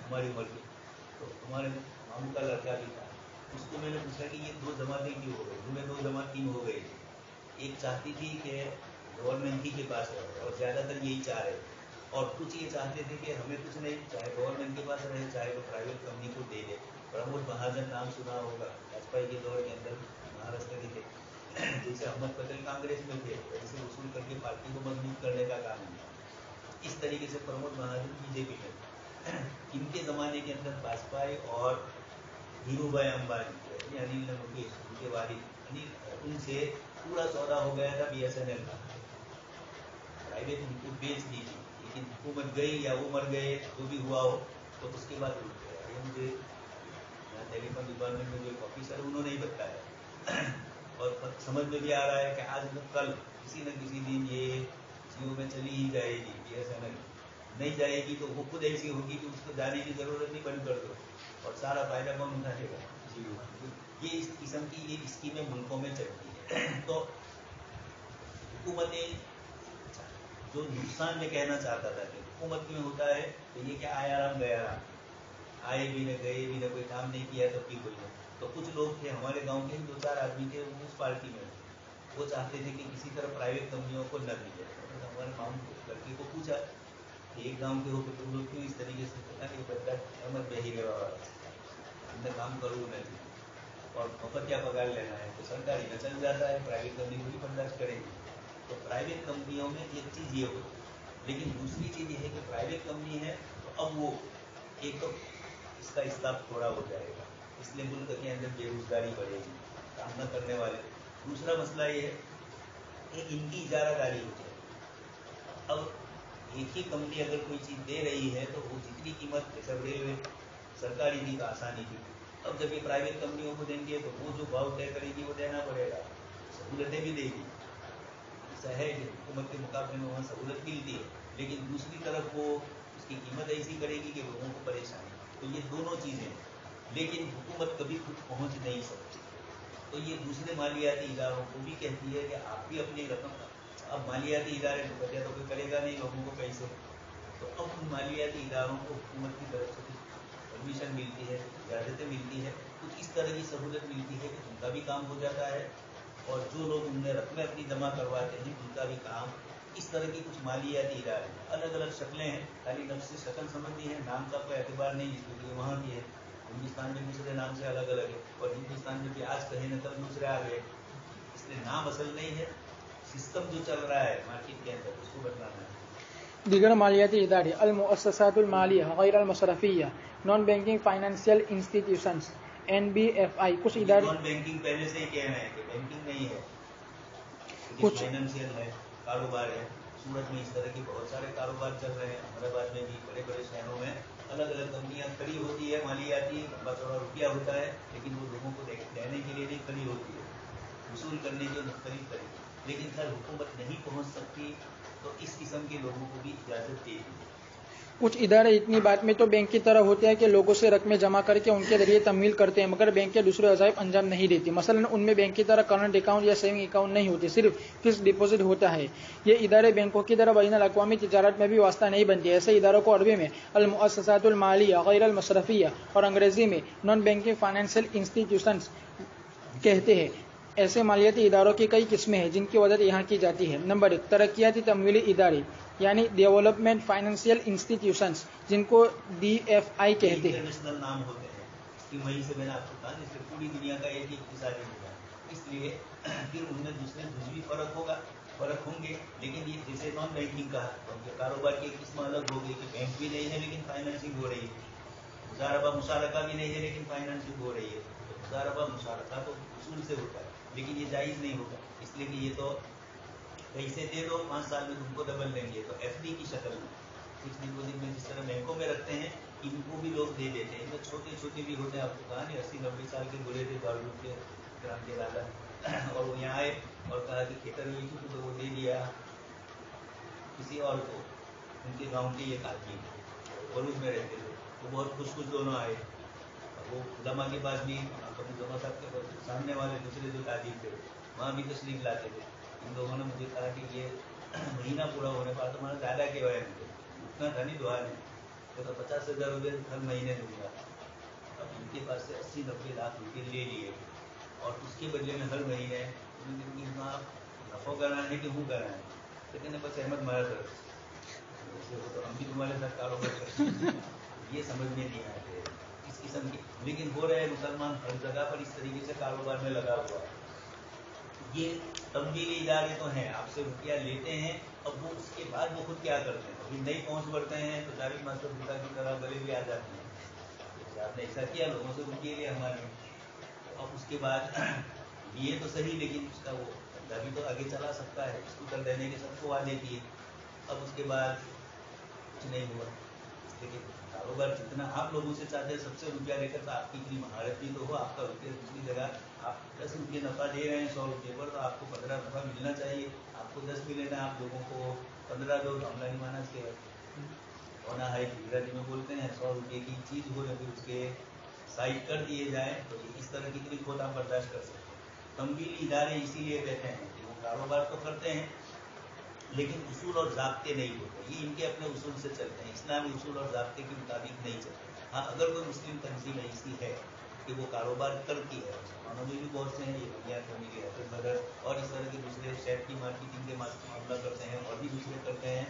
Speaker 2: हमारी उम्र की, तो हमारे मामू का लड़का भी था, उसको मैंने पूछा कि ये 2 जमातें क्यों हो गई, तुम्हें 2 जमात 3 हो गई थी। एक चाहती थी कि गवर्नमेंट ही के पास रहे और ज़्यादातर यही चाह रहे, और कुछ ये चाहते थे कि हमें कुछ नहीं, चाहे गवर्नमेंट के पास रहे चाहे वो प्राइवेट कंपनी को दे दे। प्रमोद महाजन नाम सुना होगा, वाजपेयी के दौर के अंदर महाराष्ट्र के थे, जैसे अहमद पटेल कांग्रेस में थे वैसे वसूल करके पार्टी को मजबूत करने का काम किया। इस तरीके से प्रमोद महाजन बीजेपी में, इनके ज़माने के अंदर वाजपेयी और धीरूभाई अंबानी अनिल मुकेश उनके वालिद, उनसे पूरा सौदा हो गया था BSNL का, प्राइवेट उनको बेच दी थी, लेकिन हुकूमत गई या वो मर गए जो भी हुआ हो तो उसके बाद रुक गया। ये मुझे टेलीफोन डिपार्टमेंट में जो एक ऑफिसर उन्होंने ही बताया और समझ में भी आ रहा है कि आज न कल किसी न किसी दिन ये जियो में चली ही जाएगी, BSNL नहीं जाएगी तो वो खुद ऐसी होगी कि उसको जाने की जरूरत नहीं, बंद कर दो और सारा फायदा कौन उठाएगा, जियो। ये इस किस्म की ये स्कीमें मुल्कों में चलती है। तो हुकूमतें जो नुकसान में कहना चाहता था कि हुकूमत में होता है तो ये क्या आया राम गया राम, आए भी न गए भी न, कोई काम नहीं किया तब भी कोई नहीं। तो कुछ लोग थे हमारे गांव के 2-4 आदमी थे उस पार्टी में, वो चाहते थे कि किसी तरह प्राइवेट कंपनियों को न मिले। तो हमारे मामू लड़के को पूछा कि एक गाँव के हो तो तुम लोग क्यों इस तरीके से, पता नहीं बदला अहमद बही हमने काम करूँ नहीं और मुफ्त क्या पगार लेना है, तो सरकारी में चल जाता है, प्राइवेट कंपनी पूरी बर्दाश्त करेगी। तो प्राइवेट कंपनियों में एक चीज़ ये होती है, लेकिन दूसरी चीज़ ये है कि प्राइवेट कंपनी है तो अब वो एक तो इसका स्टाफ थोड़ा हो जाएगा, इसलिए मुल्क के अंदर बेरोजगारी बढ़ेगी, काम न करने वाले। दूसरा मसला ये है कि इनकी इजारादारी हो जाए। अब एक ही कंपनी अगर कोई चीज़ दे रही है तो वो जितनी कीमत, जैसे रेलवे सरकारी थी तो आसानी थी, अब जब ये प्राइवेट कंपनियों को देंगे तो वो जो भाव तय करेगी वो देना पड़ेगा, सहूलतें भी देगी। ऐसा है कि हुकूमत के मुकाबले में वहाँ सहूलत मिलती है, लेकिन दूसरी तरफ वो उसकी कीमत ऐसी करेगी कि लोगों को परेशानी। तो ये दोनों चीज़ें, लेकिन हुकूमत कभी खुद पहुँच नहीं सकती, तो ये दूसरे मालियाती इदारों को भी कहती है कि आप भी अपनी रकम, अब मालियाती इदारे तो बचा तो कोई करेगा नहीं लोगों को पैसे, तो अब उन मालियाती इदारों को हुकूमत की तरफ से परमिशन मिलती है, इजाज़तें मिलती है, कुछ इस तरह की सहूलत मिलती है कि उनका भी काम हो जाता है और जो लोग उनमें रकमें अपनी जमा करवाते हैं उनका भी काम। इस तरह की कुछ मालियाती इदारे अलग अलग शक्लें हैं, खाली नफ्स से शक्ल समझनी है, नाम का कोई एतबार नहीं, क्योंकि वहाँ भी है, हिंदुस्तान में दूसरे नाम से अलग अलग है और हिंदुस्तान में भी आज कहीं न कल दूसरे आ गए, इसलिए नाम असल नहीं है, सिस्टम जो चल रहा है मार्केट के अंदर उसको बदलाना है।
Speaker 1: दीगर मालियाती इदारे अल-मुअस्ससातुल मालिया गैर अल-मसरफिया, non banking financial institutions NBFI, कुछ इदारे
Speaker 2: नॉन बैंकिंग पहले से ही कहना है कि बैंकिंग नहीं है,
Speaker 1: कुछ
Speaker 2: फाइनेंशियल है, कारोबार है। सूरत में इस तरह के बहुत सारे कारोबार चल रहे हैं, अहमदाबाद में भी बड़े बड़े शहरों में अलग अलग कंपनियां खड़ी होती है, मालियाती लंबा चौड़ा रुपया होता है, लेकिन वो लोगों को देने के लिए नहीं खड़ी होती है, वसूल करने के मुख्तलिफ तरीके। लेकिन सर हुकूमत नहीं पहुँच सकती तो इस किस्म के लोगों को भी इजाज़त दे दी।
Speaker 1: कुछ इदारे इतनी बात में तो बैंक की तरह होते हैं कि लोगों से रकमें जमा करके उनके जरिए तमवील करते हैं, मगर बैंक के दूसरे वज़ाइफ अंजाम नहीं देती। मसलन उनमें बैंक की तरह करंट अकाउंट या सेविंग अकाउंट नहीं होते, सिर्फ फिक्स डिपॉजिट होता है। ये इदारे बैंकों की तरह बैनुल अक़वामी तिजारत में भी वास्ता नहीं बनती। ऐसे इदारों को अरबी में अल-मुअस्ससातुल मालिया गैर अल-मसरफिया और अंग्रेजी में नॉन बैंकिंग फाइनेंशियल इंस्टीट्यूशंस कहते हैं। ایسے مالیاتی اداروں کی کئی قسمیں ہیں جن کی وضاحت یہاں کی جاتی ہے. نمبر 1 ترقیاتی تمویلی ادارے یعنی ڈیولپمنٹ فائنینشیل انسٹیٹیوشنز جن کو DFI کہتے ہیں.
Speaker 2: انٹرنیشنل نام ہوتے ہیں کہ وہیں سے میں نے آپ کو کہا جس سے پوری دنیا کا ایک اقتصادی نظام. اس لیے پھر ان میں دوسرے کچھ بھی فرق ہوں گے لیکن یہ جیسے نان بینکنگ کا کاروبار کی قسم الگ ہو گئی کہ بینک بھی نہیں ہے لیکن فائنینسنگ ہو رہی ہے. مزاربہ مشارکہ بھی نہیں ہے لیکن فائنینسنگ ہو رہی ہے. تو مزاربہ مشارکہ تو اصول سے ہوتا ہے لیکن یہ جائز نہیں ہوگا اس لیے کہ یہ تو پیسے دے دو 5 سال میں تم کو ڈبل دیں گے. تو FD کی شکل میں فکس ڈپوزٹ میں جس طرح بینکوں میں رکھتے ہیں ان کو بھی لوگ دے دیتے ہیں. چھوٹے بھی ہوتے ہیں. آپ کو کہا نہیں 80-90 سال کے بولے تھے دارالعلوم کے گرام کے راجا اور وہ یہاں آئے اور کہا کہ کھیتر ہوئی تھی تو وہ دے دیا کسی اور کو. ان کے گاؤں کے ایک آدمی بروز میں رہتے تھے. وہ بہت خوش دونوں آئے. وہ علماء کے پاس بھی علماء صاحب کے سامنے والے دوسرے جو تاجر تھے وہاں بھی تشریف لاتے تھے. ان لوگوں نے مجھے کہا کہ یہ مہینہ پورا ہونے پر تمہارا زیادہ کے وجہ اتنا تھا نہیں دعا نہیں تو 50,000 روپئے ہر مہینے دوں گا. اب ان کے پاس سے 80-90 لاکھ روپئے لے لیے اور اس کے بدلے میں ہر مہینے نفع کرنا ہے کہ ہوں کرنا ہے. لیکن بس احمد مارا تو ہم بھی تمہارے ساتھ کاروبار کرتے ہیں. یہ سمجھ میں نہیں آتے اس قسم کی لیکن ہو رہے مسلمان ہر جگہ پر اس طریقے سے کاروبار میں لگا ہوا ہے. یہ تمویلی ادارے تو ہیں آپ سے روپیہ لیتے ہیں. اب وہ اس کے بعد وہ خود کیا کرتے ہیں ابھی نہیں پہنچ بڑھتے ہیں تو جاوید ماسٹر بوٹا کی طرح گلے بھی آ جاتے ہیں. آپ نے ایسا کیا لوگوں سے روپیے لیے ہمارے. اب اس کے بعد یہ تو صحیح لیکن اس کا وہ بھی تو آگے چلا سکتا ہے. اس کو کر دینے کے سب کو وعدے کیے. اب اس کے بعد کچھ نہیں ہوا. لیکن کاروبار جتنا آپ لوگوں سے چاہتے ہیں سب سے روپیہ لے کر تو آپ کی اتنی مہارت بھی تو ہو. آپ کا روپیہ دوسری جگہ آپ 10 روپئے نفع دے رہے ہیں 100 روپئے پر تو آپ کو 15 نفع ملنا چاہیے. آپ کو 10 ملے نا آپ لوگوں کو 15 دو تو عملہ مانس کے ہونا ہے. انگریزی میں بولتے ہیں 100 روپئے کی چیز ہو یا پھر اس کے سائڈ کر دیے جائیں تو اس طرح کی کوئی کھوٹ آپ برداشت کر سکتے ہیں. تمویلی ادارے اسی لیے کہتے ہیں کہ وہ کاروبار تو کرتے ہیں لیکن اصول اور ضابطے نہیں ہوتے. یہ ان کے اپنے اصول سے چلتے ہیں. اسلامی اصول اور ضابطے کے مطابق نہیں چلتے. ہاں اگر کوئی مسلم تنظیم ایسی ہے کہ وہ کاروبار کرتی ہے مسلمانوں میں بھی بہت سے ہیں یہ دنیا فیملی حفظ بدر اور اس طرح کے دوسرے شہر کی مارکیٹنگ کے معاملہ کرتے ہیں اور بھی دوسرے کرتے ہیں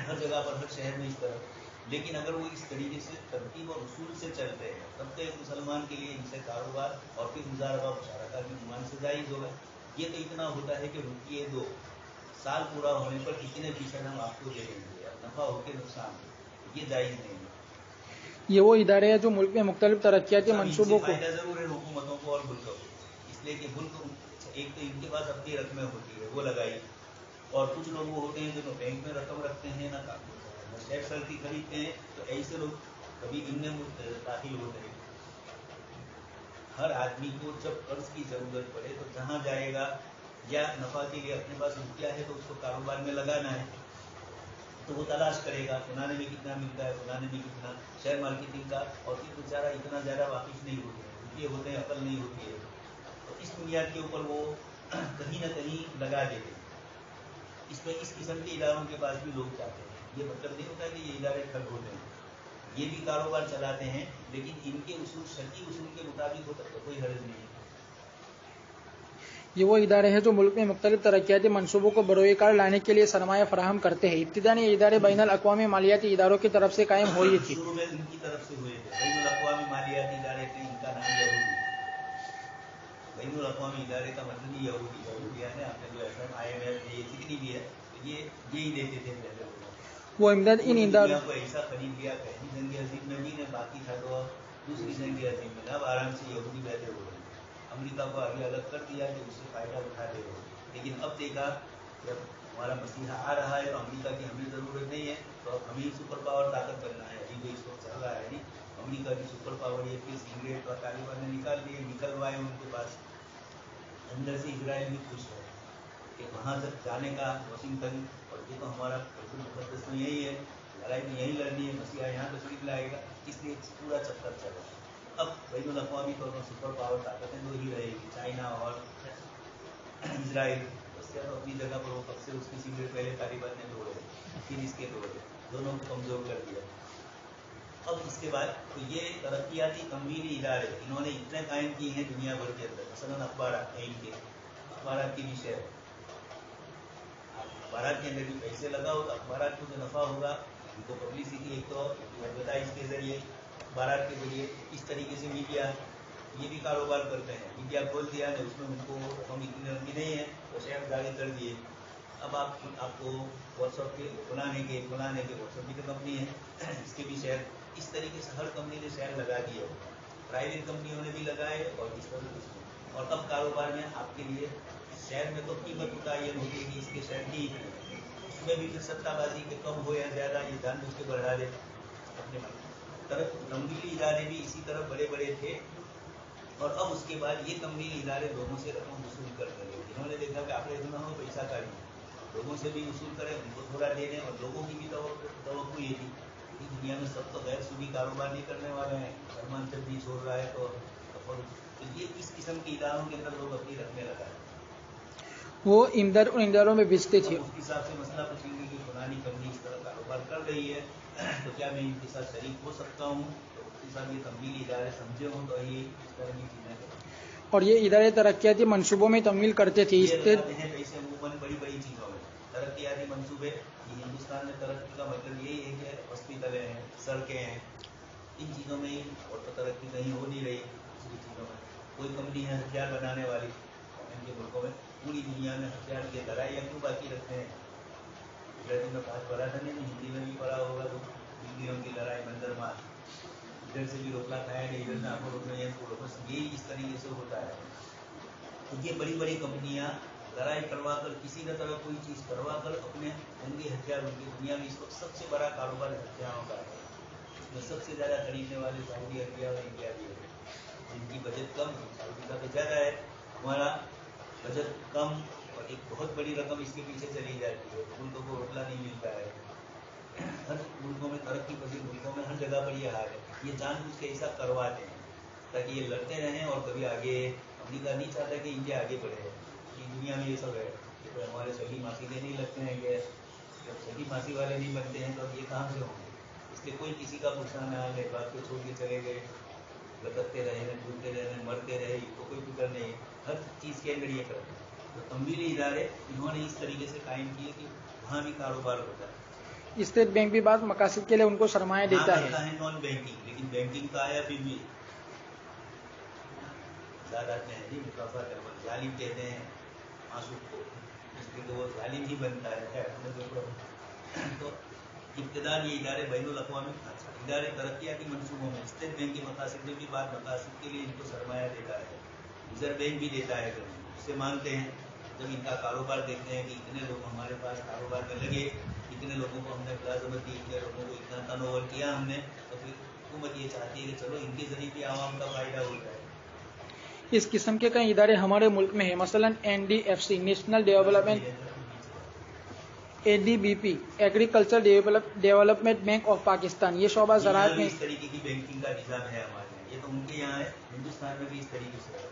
Speaker 2: ہر جگہ پر ہر شہر میں اس طرح. لیکن اگر وہ اس طریقے سے ترتیب اور اصول سے چلتے ہیں تب تو ایک مسلمان کے لیے ان سے کاروبار اور پھر مزاربہ مشارکہ کی عنوان سے جائز ہوگا. یہ تو اتنا ہوتا ہے کہ روپیے دو سال پورا ہونے پر اتنے فیصد ہم آپ کو دے دیں گے نفع ہو کے نقصان ہو. یہ جائز نہیں ہے.
Speaker 1: یہ وہ ادارے ہیں جو ملک میں مختلف ترقیاتی منصوبوں کو
Speaker 2: فائدہ ضرور ہے حکومتوں کو اور ملک کو. اس لیے کہ ملک ایک تو ان کے پاس اپنی رقمیں ہوتی ہے وہ لگائی اور کچھ لوگ وہ ہوتے ہیں جو بینک میں رقم رکھتے ہیں نہ شیئر سلتی خریدتے ہیں. تو ایسے لوگ کبھی ان میں داخل ہوتے ہیں. ہر آدمی کو جب قرض کی ضرورت پڑے تو جہاں جائے گا یا نفع کے لیے اپنے پاس روپیہ ہے تو اس کو کاروبار میں لگانا ہے تو وہ تلاش کرے گا فلانے میں کتنا ملتا ہے فلانے میں کتنا شیئر مارکیٹنگ کا. اور پھر بیچارہ اتنا زیادہ واقف نہیں ہوتے ہیں روپیے ہوتے ہیں عقل نہیں ہوتی ہے تو اس بنیاد کے اوپر وہ کہیں نہ کہیں لگا دیتے ہیں. اس میں اس قسم کے اداروں کے پاس بھی لوگ جاتے ہیں. یہ مطلب نہیں ہوتا کہ یہ ادارے ٹھگ ہوتے ہیں. یہ بھی کاروبار چلاتے ہیں لیکن ان کے اصول شرعی اصول کے مطابق ہوتا تو کوئی حرج نہیں ہے.
Speaker 1: یہ وہ ادارے ہیں جو ملک میں مختلف ترقیاتی منصوبوں کو بروئے کار لانے کے لیے سرمایہ فراہم کرتے ہیں. ابتداً یہ ادارے بین الاقوامی مالیاتی اداروں کی طرف سے قائم ہوئی تھی.
Speaker 2: شروع میں ان کی طرف سے ہوئے تھے. بین الاقوامی مالیاتی ادارے تھے. ان کا نام یہودی. بین الاقوامی ادارے کا مطلب ہی یہودی ہے. آپ نے جو IMF یہ جتنی بھی ہے یہی دیتے تھے پہلے
Speaker 1: وہ امداد ان اداروں
Speaker 2: کو ایسا خرید لیا. پہلی جنگ عظیم میں بھی نے باقی تھا تو دوسری جنگ عظیم میں اب آرام سے یہودی بیٹھے ہوئے ہیں. امریکہ کو آگے الگ کر دیا کہ اس سے فائدہ اٹھاتے ہو. لیکن اب دیکھا جب ہمارا مسیحا آ رہا ہے تو امریکہ کی ہمیں ضرورت نہیں ہے تو اب ہمیں سپر پاور طاقت بننا ہے. ابھی جو اس وقت چل رہا ہے نہیں امریکہ کی سپر پاور یہ کہ سگریٹ اور طالبان نے نکال دیے نکلوائے ان کے پاس. اندر سے اسرائیل بھی خوش ہے کہ وہاں تک جانے کا واشنگٹن اور یہ تو ہمارا مقدس میں یہی ہے لڑائی میں یہی لڑنی ہے. مسیحا یہاں تشریف لائے گا. اس لیے پورا چکر چل رہا ہے. اب بین الاقوامی طور پر سپر پاور طاقتیں دو ہی رہے گی چائنا اور اسرائیل. رشیا تو اپنی جگہ پر وہ کب سے اس کی سگریٹ پہلے طالبان نے توڑے پھر اس کے توڑے دونوں کو کمزور کر دیا. اب اس کے بعد تو یہ ترقیاتی تمویلی ادارے انہوں نے اتنے قائم کیے ہیں دنیا بھر کے اندر. مثلاً اخبارات ہیں ان کے अखबारात के भी शेयर, अखबारात के अंदर भी पैसे लगाओ तो अखबारात को जो नफा होगा उनको पब्लिसिटी, एक तो एडवर्टाइज के जरिए, अखबारात के जरिए, इस तरीके से मीडिया ये भी कारोबार करते हैं। मीडिया खोल दिया है, उसमें उनको हम इतनी रकम नहीं है तो शेयर जारी कर दिए। अब आपको व्हाट्सअप के फलाने के व्हाट्सअप की तो कंपनी है, इसके भी शेयर, इस तरीके से हर कंपनी ने शेयर लगा दिए, प्राइवेट कंपनियों ने भी लगाए और इस तरह से। और अब कारोबार में आपके लिए शेयर में तो कीमत मुतय्यन होती है कि इसके शेयर की इतने, उसमें भी फिर सट्टाबाजी के कम हो या ज़्यादा ये जानबूझ के बढ़ा दे अपने तरफ। तमवीली इदारे भी इसी तरह बड़े बड़े थे और अब उसके बाद ये तमवीली इदारे लोगों से रकम वसूल करने लगे। इन्होंने देखा कि आप इतना हो पैसा काटिए, लोगों से भी वसूल करें, उनको थोड़ा दे दें। और लोगों की भी तवक्कुल ये थी कि दुनिया में सब तो गैर सूदी कारोबार नहीं करने वाले हैं, सलमान चंदी छोड़ रहा है तो ये इस किस्म के इदारों के अंदर लोग अपनी रखने लगा है।
Speaker 1: वो इमदाद उन इदारों में बेचते थे।
Speaker 2: उस हिसाब से मसला पूछेंगे कि फलानी कंपनी इस तरह कारोबार कर रही है तो क्या मैं इनके साथ शरीक हो सकता हूँ, तो उसके साथ ये तमवीली इदारे समझे हों तो ये इस तरह की चीज़ें करें।
Speaker 1: और ये इदारे तरक्याती मंसूबों में तमवील करते थे।
Speaker 2: पैसे अमूमन बड़ी बड़ी चीज़ों में तरक्याती मंसूबे, हिंदुस्तान में तरक्की का मतलब यही है कि हॉस्पिटलें हैं, सड़कें हैं, इन चीज़ों में ही, और तो तरक्की कहीं हो नहीं रही दूसरी चीज़ों में। कोई कंपनी है हथियार बनाने वाली, इनके मुल्कों में पूरी दुनिया में हथियार के लड़ाइयाँ क्यों बाकी रखते हैं। गुजराती में बात पढ़ा था नहीं, हिंदी में भी पढ़ा होगा तो, हिंदियों की लड़ाई मंदिर मार, इधर से भी रोकला खाया नहीं, इधर से आपको रोकना है, बस यही इस तरीके से होता है। तो ये बड़ी बड़ी कंपनियां लड़ाई करवा कर, किसी न तरह कोई चीज़ करवा कर अपने जंगी हथियार, उनकी दुनिया में इस वक्त सबसे बड़ा कारोबार हथियारों का है। इसमें सबसे ज़्यादा खरीदने वाले सऊदी अरबिया और इंडिया भी है, जिनकी बजट कम, सऊदी का तो ज़्यादा है, हमारा बजट कम और एक बहुत बड़ी रकम इसके पीछे चली जाती है। मुल्कों को रोकला नहीं मिलता है, हर मुल्कों में, तरक्की पसीद मुल्कों में हर जगह पर ये हाल है। ये जानबूझ के ऐसा करवाते हैं ताकि ये लड़ते रहें और कभी आगे, अमेरिका नहीं चाहता कि इंडिया आगे बढ़े। ये दुनिया में ये सब है कि तो हमारे सभी मासीले नहीं लगते हैं, कि जब सभी मासी वाले नहीं बनते हैं तो अब ये कहाँ से होंगे। इसलिए कोई किसी का नुकसान ना ले, बात को छोड़ के चले गए, लटकते रहे, डूबते रहे, मरते रहे, तो कोई फिक्र नहीं, हर चीज़ के अंदर ये करते हैं। तो तमवीली इदारे इन्होंने इस तरीके से कायम किए कि वहाँ भी कारोबार होता है।
Speaker 1: स्टेट बैंक भी बात मकासद के लिए उनको सरमाया देता है।
Speaker 2: नॉन बैंकिंग, लेकिन बैंकिंग का आया फिर भी ज़्यादा में है जी, मुकाफा जालिम कहते हैं मासूक को, इसलिए तो वो जालिम ही बनता है। तो इब्तिदान ये इदारे बैनुल अक़वामी इदारे तरक्याती मंसूबों में, स्टेट बैंक के मकासद में भी बात मकासद के लिए इनको सरमाया देता है, रिजर्व बैंक भी देता है, उससे मांगते हैं। जब इनका कारोबार देखते हैं कि इतने लोग हमारे पास कारोबार में लगे, इतने लोगों को हमने मुलाजमत दी, इतने लोगों को इतना टर्नओवर किया हमने, तो फिर हुकूमत ये चाहती है कि चलो इनके जरिए भी आवाम का फ़ायदा हो जाए।
Speaker 1: इस किस्म के कई इदारे हमारे मुल्क में है, मसलन NDFC national development, ADBP agriculture development bank of Pakistan, ये शोबा ज़राअत में
Speaker 2: इस तरीके की बैंकिंग का निज़ाम है हमारे यहाँ, ये तो उनके यहाँ है, हिंदुस्तान में भी इस तरीके से है।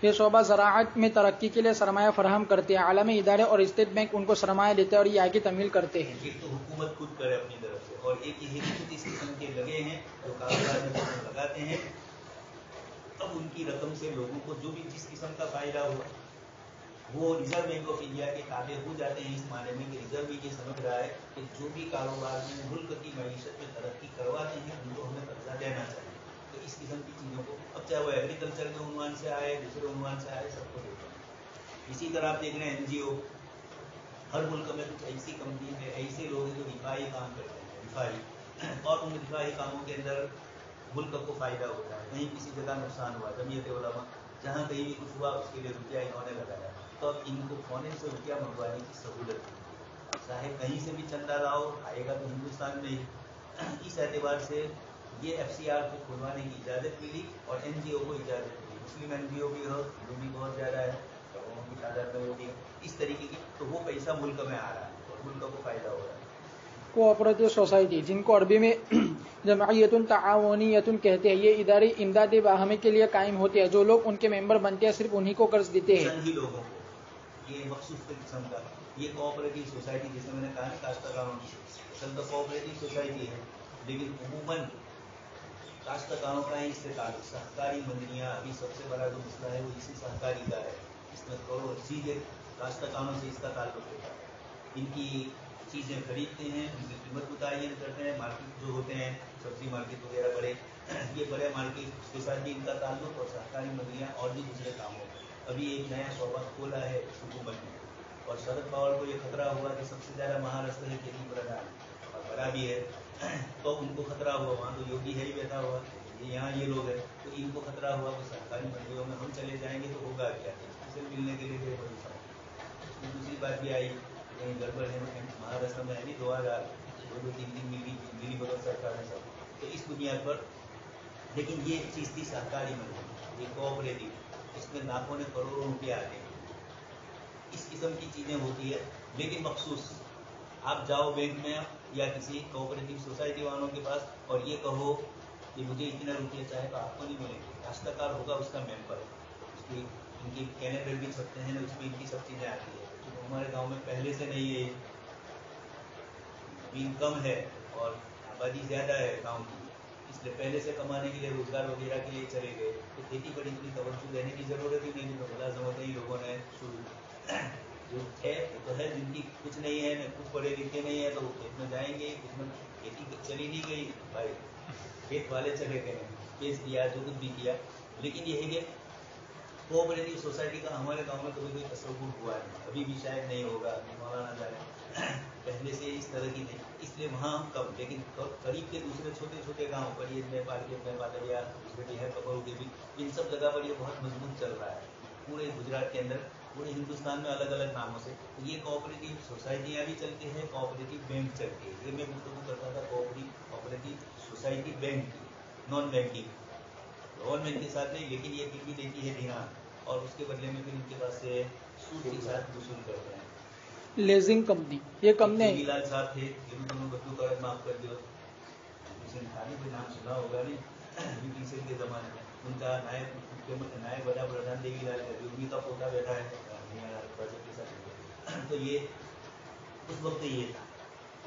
Speaker 1: ये शोबा ज़राअत में तरक्की के लिए सरमाया फराहम करते हैं, आलमी इदारे और स्टेट बैंक उनको सरमाया देते हैं और ये आगे तमील करते हैं।
Speaker 2: एक तो हुकूमत खुद करे अपनी तरफ से, और एक ये खुद इस किस्म के लगे हैं जो कारोबार में लगाते हैं, अब उनकी रकम से लोगों को जो भी जिस किस्म का फ़ायदा हुआ वो रिजर्व बैंक ऑफ इंडिया के ताबे हो जाते हैं, इस माने में कि रिजर्व बैंक ये समझ रहा है कि जो भी कारोबार में मुल्क की मईशत में तरक्की करवाते हैं उनको हमें कर्जा देना चाहिए। तो इस किस्म की चीज़ों को, अब चाहे वो एग्रीकल्चर के उन्वान से आए, दूसरे उन्वान से आए, सबको देते हैं। इसी तरह आप देख रहे हैं NGO, हर मुल्क में कुछ ऐसी कंपनी में ऐसे लोग हैं जो दिफाई काम करते हैं, दिफाई, और उन दिफाई कामों के अंदर मुल्क को फ़ायदा होता है। कहीं किसी जगह नुकसान हुआ, जमीयत उलमा, जहाँ कहीं भी कुछ हुआ उसके लिए रुपया इन्होंने लगाया, तो अब इनको फ़ौरन से रुपया मंगवाने की सहूलत है। चाहे कहीं से भी चंदा लाओ, आएगा तो हिंदुस्तान में ही। इस एतबार से ये FCR को खुलवाने की इजाज़त मिली और NGO को इजाज़त मिली। मुस्लिम NGO भी हो, हिंदू भी बहुत ज़्यादा है, लोगों की तादाद में वो भी है, इस तरीके की, तो वो पैसा मुल्क में आ रहा है और मुल्क को फ़ायदा हो रहा है।
Speaker 1: कोऑपरेटिव सोसाइटी, जिनको अरबी में जमअयतुन ताआवुनियतुन कहते हैं, ये इदारे इमदाद बाहमी के लिए कायम होते हैं। जो लोग उनके मेंबर बनते हैं सिर्फ उन्हीं को कर्ज देते हैं।
Speaker 2: चंद ही लोगों को ये मखसूस किस्म का, ये कोऑपरेटिव सोसाइटी, जैसे मैंने कहा ना काश्तकारों की, असल तो कोऑपरेटिव सोसाइटी है, लेकिन अमूमन काश्तकारों का ही इससे ताल्लुक। सहकारी मंडियाँ, अभी सबसे बड़ा जो मसला है वो इसी सहकारी का है। इस इसमें करोड़ सीधे काश्तकारों से इसका ताल्लुक होता है। इनकी चीज़ें खरीदते हैं, उनकी कीमत मुतय्यन करते हैं। मार्केट जो होते हैं सब्जी मार्केट वगैरह बड़े, ये बड़े मार्केट के साथ भी इनका ताल्लुक, और सरकारी मंडियाँ और भी दूसरे कामों में। अभी एक नया शोबा खोला है हुकूमत ने, और शरद पवार को ये खतरा हुआ कि सबसे ज़्यादा महाराष्ट्र है खेती प्रधान और बड़ा भी है, तो उनको खतरा हुआ, वहाँ तो योगी है ही बैठा हुआ, यहाँ ये लोग हैं, तो इनको खतरा हुआ कि सरकारी मंडियों में हम चले जाएंगे तो होगा क्या, किसी मिलने के लिए गए बड़ी। दूसरी बात भी आई, कहीं गड़बड़ है महाराष्ट्र में अभी 2000-2003 मिली बदल सरकार है सब, तो इस बुनियाद पर। लेकिन ये चीज़ थी सहकारी मंडी, ये कोऑपरेटिव, इसमें लाखों ने करोड़ों रुपये आते हैं। इस किस्म की चीज़ें होती है। लेकिन मखसूस आप जाओ बैंक में या किसी कोऑपरेटिव सोसाइटी वालों के पास और ये कहो कि मुझे इतने रुपये चाहे, तो आपको नहीं मिलेंगे। काश्तकार होगा उसका मेंबर, उसकी इनकी कैलेंडर भी छपते हैं ना, उसमें इनकी सब चीज़ें आती है। तो हमारे गांव में पहले से नहीं है, मीन कम है और आबादी ज़्यादा है गांव की, इसलिए पहले से कमाने के लिए, रोजगार वगैरह के लिए चले गए। तो खेती पर इतनी तवज्जो देने की ज़रूरत ही नहीं, तो मुलाज़म होते ही लोगों ने शुरू जो है वो तो है, जिनकी कुछ नहीं है, कुछ पढ़े लिखे नहीं है, तो वो खेत में जाएंगे, उसमें खेती चली नहीं गई भाई, खेत वाले चले गए, बेच दिया, जो कुछ भी किया। लेकिन ये है कि कोऑपरेटिव सोसाइटी का हमारे गांव में कभी कोई तस्वुर हुआ नहीं, अभी भी शायद नहीं होगा, मौलाना जाने पहले से इस तरह की नहीं, इसलिए वहाँ हम कम। लेकिन करीब के दूसरे छोटे छोटे गाँव पर, ये नेपाल के पादरिया, दूसरे बिहार कपड़ों के भी, इन सब जगह पर ये बहुत मजबूत चल रहा है। पूरे गुजरात के अंदर, पूरे हिंदुस्तान में अलग अलग नामों से ये कोऑपरेटिव सोसाइटियाँ भी चलती हैं, कोऑपरेटिव बैंक चलती है। ये मैं गुफ्तगू करता था कोऑपरेटिव सोसाइटी बैंक की, नॉन बैंकिंग, गवर्नमेंट के साथ नहीं, लेकिन ये फिर भी देती है ध्यान, और उसके बदले में फिर इनके पास से सूद के साथ वसूल करते हैं।
Speaker 1: लीजिंग कंपनी, ये कंपनी
Speaker 2: लाल साहब थे, जिन्होंने बच्चों का माफ कर दिया, कोई नाम सुना होगा नहीं, के जमाने में उनका नायब वड़ा प्रधान देवीलाल योगी का पोता बैठा है बजट के साथ। तो ये उस वक्त ये था,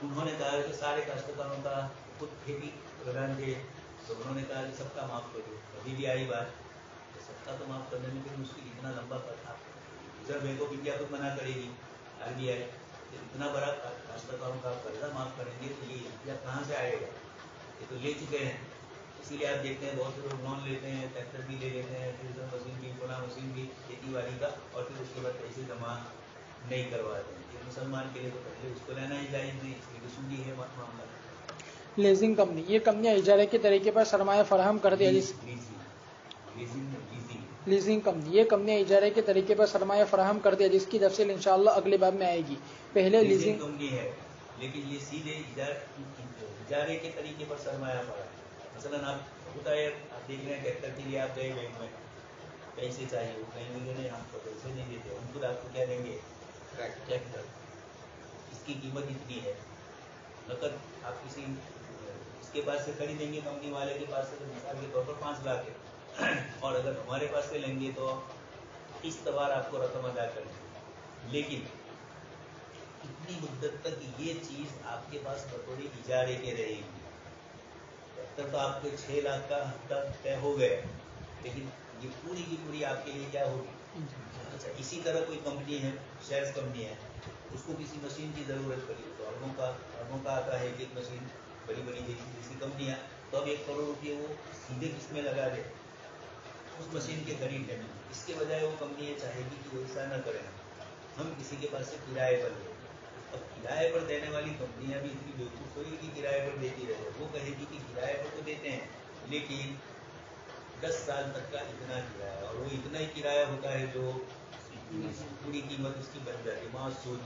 Speaker 2: उन्होंने कहा कि सारे काश्तकारों का खुद खेती प्रधान थे, तो उन्होंने कहा कि सबका माफ कर दो। अभी भी आई बात, तो सबका तो माफ करने में कोई मुश्किल, इतना लंबा था, रिजर्व बैंक ऑफ इंडिया खुद मना करेगी, RBI, तो इतना बड़ा काश्तकारों का कर्जा माफ करेंगे तो ये इंडिया कहाँ से आएगा? ये तो ले चुके हैं। इसीलिए आप देखते हैं बहुत से लोग लोन लेते हैं, ट्रैक्टर भी ले लेते हैं, फिर मशीन भी, फला मशीन भी खेती बाड़ी का, और फिर उसके बाद पैसे जमा नहीं करवाते हैं। ये मुसलमान के लिए तो पहले उसको लेना ही जायज़ नहीं, इसलिए सूदी है मामला।
Speaker 1: लीजिंग कंपनी, ये कंपनियां इजारे के तरीके पर सरमाया फराहम करती है। लीजिंग कंपनी, ये कंपनियां इजारे के तरीके पर सरमाया फराहम करती है, जिसकी तफसील इंशाअल्लाह अगले बाब में आएगी। पहले लीजिंग
Speaker 2: कंपनी है, लेकिन ये सीधे इजारे के तरीके पर सरमाया फराहम। मसलन आप होता है, आप देख रहे हैं ट्रैक्टर के लिए आप गए बैंक में, पैसे चाहिए, वो कहेंगे नहीं आपको पैसे नहीं देते, हम खुद आपको क्या देंगे, ट्रैक्टर, इसकी कीमत इतनी है, नकद आप किसी इसके पास से खरीदेंगे, कंपनी वाले के पास से, तो मिसाल के तौर पर 5 लाख है, और अगर हमारे पास से लेंगे तो इस तबार आपको रकम अदा करेंगे। लेकिन इतनी मुद्दत तक ये चीज़ आपके पास बतौर इजारे के रहेगी। ट्रैक्टर तो आपके 6 लाख का हफ्ता तय हो गया, लेकिन ये पूरी की पूरी आपके लिए क्या होगी। अच्छा, इसी तरह कोई कंपनी है, शेयर्स कंपनी है, उसको किसी मशीन की ज़रूरत पड़ी, तो अरबों का आता है एक मशीन, बड़ी बड़ी जैसी कंपनियाँ, तो अब 1 करोड़ रुपये वो सीधे किसमें लगा दे, उस मशीन के खरीद लेने। इसके बजाय वो कंपनी ये चाहेगी कि वो ऐसा न करें, हम किसी के पास से किराए पर लें। अब किराए पर देने वाली कंपनियां भी इतनी बेवकूफ़ होगी कि किराए पर देती रहे। वो कहेगी कि किराए पर तो देते हैं, लेकिन 10 साल तक का इतना किराया, और वो इतना ही किराया होता है जो पूरी कीमत उसकी बन जाती है, मास सूद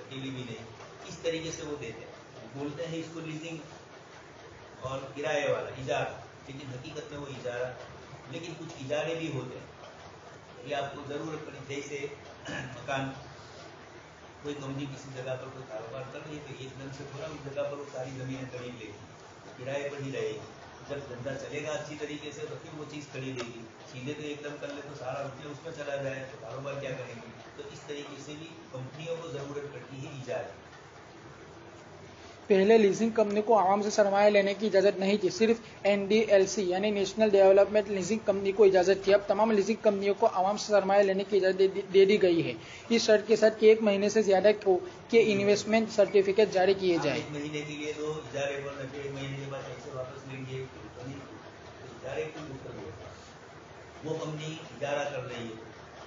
Speaker 2: अकेली भी नहीं, इस तरीके से वो देते हैं। बोलते हैं इसको लीजिंग और किराए वाला इजारा, लेकिन हकीकत में वो इजारा। लेकिन कुछ इजारे भी होते हैं, ये आपको ज़रूरत पड़ी, जैसे मकान, कोई कंपनी किसी जगह पर कोई कारोबार कर रही है, तो एकदम से थोड़ा उस जगह पर वो सारी ज़मीनें खरीद लेगी, किराए पर ही रहेगी। जब धंधा चलेगा अच्छी तरीके से तो फिर वो चीज़ खरीदेगी। सीधे तो एकदम कर ले तो सारा रुपया उसमें चला जाए, तो कारोबार क्या करेंगे। तो इस तरीके से भी कंपनियों को ज़रूरत पड़ती है इजारे।
Speaker 1: पहले लीजिंग कंपनी को आवाम से सरमाया लेने की इजाज़त नहीं थी, सिर्फ NDLC यानी नेशनल डेवलपमेंट लीजिंग कंपनी को इजाज़त थी। अब तमाम लीजिंग कंपनियों को आवाम से सरमाया लेने की इजाज़त दे दी गई है, इस शर्त के साथ कि 1 महीने से ज़्यादा के इन्वेस्टमेंट सर्टिफिकेट जारी किए जाए।
Speaker 2: 1 महीने के लिए तो इजारे पर रखे, 1 महीने के बाद पैसे वापस लेंगे, इजारे को वो कंपनी इजारा कर रही है,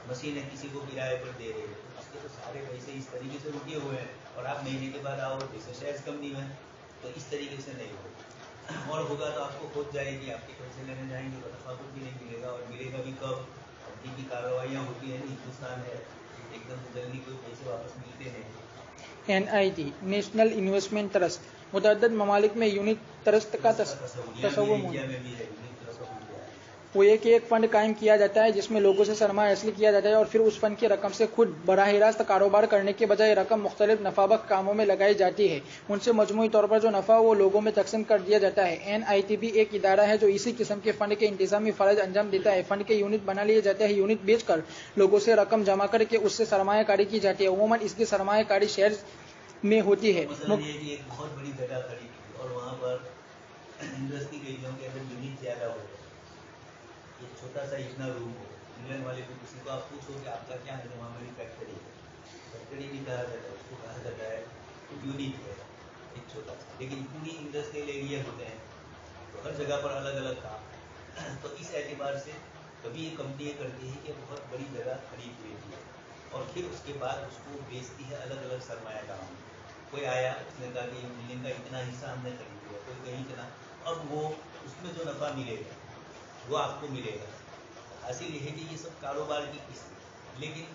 Speaker 2: मशीनें किसी को किराए पर दे रही है, उसके तो सारे पैसे इस तरीके से रुके हुए हैं, और आप महीने के बाद आओ जैसे शेयर कंपनी में, तो इस तरीके से नहीं होगा। और होगा तो आपको खोज जाएगी, आपके पैसे लेने जाएंगे तो नफा कुछ भी नहीं मिलेगा, और मिलेगा भी कब? कंपनी की कार्रवाइयाँ होती है, हिंदुस्तान है, एकदम से जल्दी कोई पैसे वापस मिलते नहीं।
Speaker 1: NIT नेशनल इन्वेस्टमेंट ट्रस्ट मुतअद्दिद ममालिक में यूनिट ट्रस्ट का तस्वुर
Speaker 2: इंडिया में भी है,
Speaker 1: वो ये कि एक फंड कायम किया जाता है जिसमें लोगों से सरमाया हासिल किया जाता है, और फिर उस फंड की रकम से खुद बराह रास्त कारोबार करने के बजाय रकम मुख्तलिफ नफाबख्श कामों में लगाई जाती है। उनसे मजमूई तौर पर जो नफा वो लोगों में तकसीम कर दिया जाता है। NIT भी एक इदारा है जो इसी किस्म के फंड के इंतजामी फर्ज अंजाम देता है। फंड के यूनिट बना लिए जाते हैं, यूनिट बेचकर लोगों से रकम जमा करके उससे सरमायाकारी की जाती है। अमूमन इसकी सरमायाकारी शेयर में होती है।
Speaker 2: एक बहुत बड़ी जगह खरीदी और वहाँ पर इंडस्ट्री एरिया के अंदर यूनिट ज्यादा हो, एक छोटा सा इतना रूम हो, इंग्लैंड वाले को किसी को आप पूछो कि आपका क्या है, वहाँ मेरी फैक्ट्री है, फैक्ट्री भी कहा जाता है, उसको कहा जाता है यूनिट है एक छोटा सा, लेकिन पूरी इंडस्ट्रियल एरिया होते हैं, तो हर जगह पर अलग अलग काम। तो इस एतबार से कभी ये कंपनी करती है कि बहुत बड़ी जगह खरीद लेती है और फिर उसके बाद उसको बेचती है अलग अलग सरमायादारों में। कोई आया, उसने कहा कि बिल्डिंग का इतना हिस्सा हमने खरीद लिया, कोई कहीं इतना, अब वो उसमें जो नफा मिलेगा वो आपको मिलेगा। हासिल ये है कि ये सब कारोबार की किस्त, लेकिन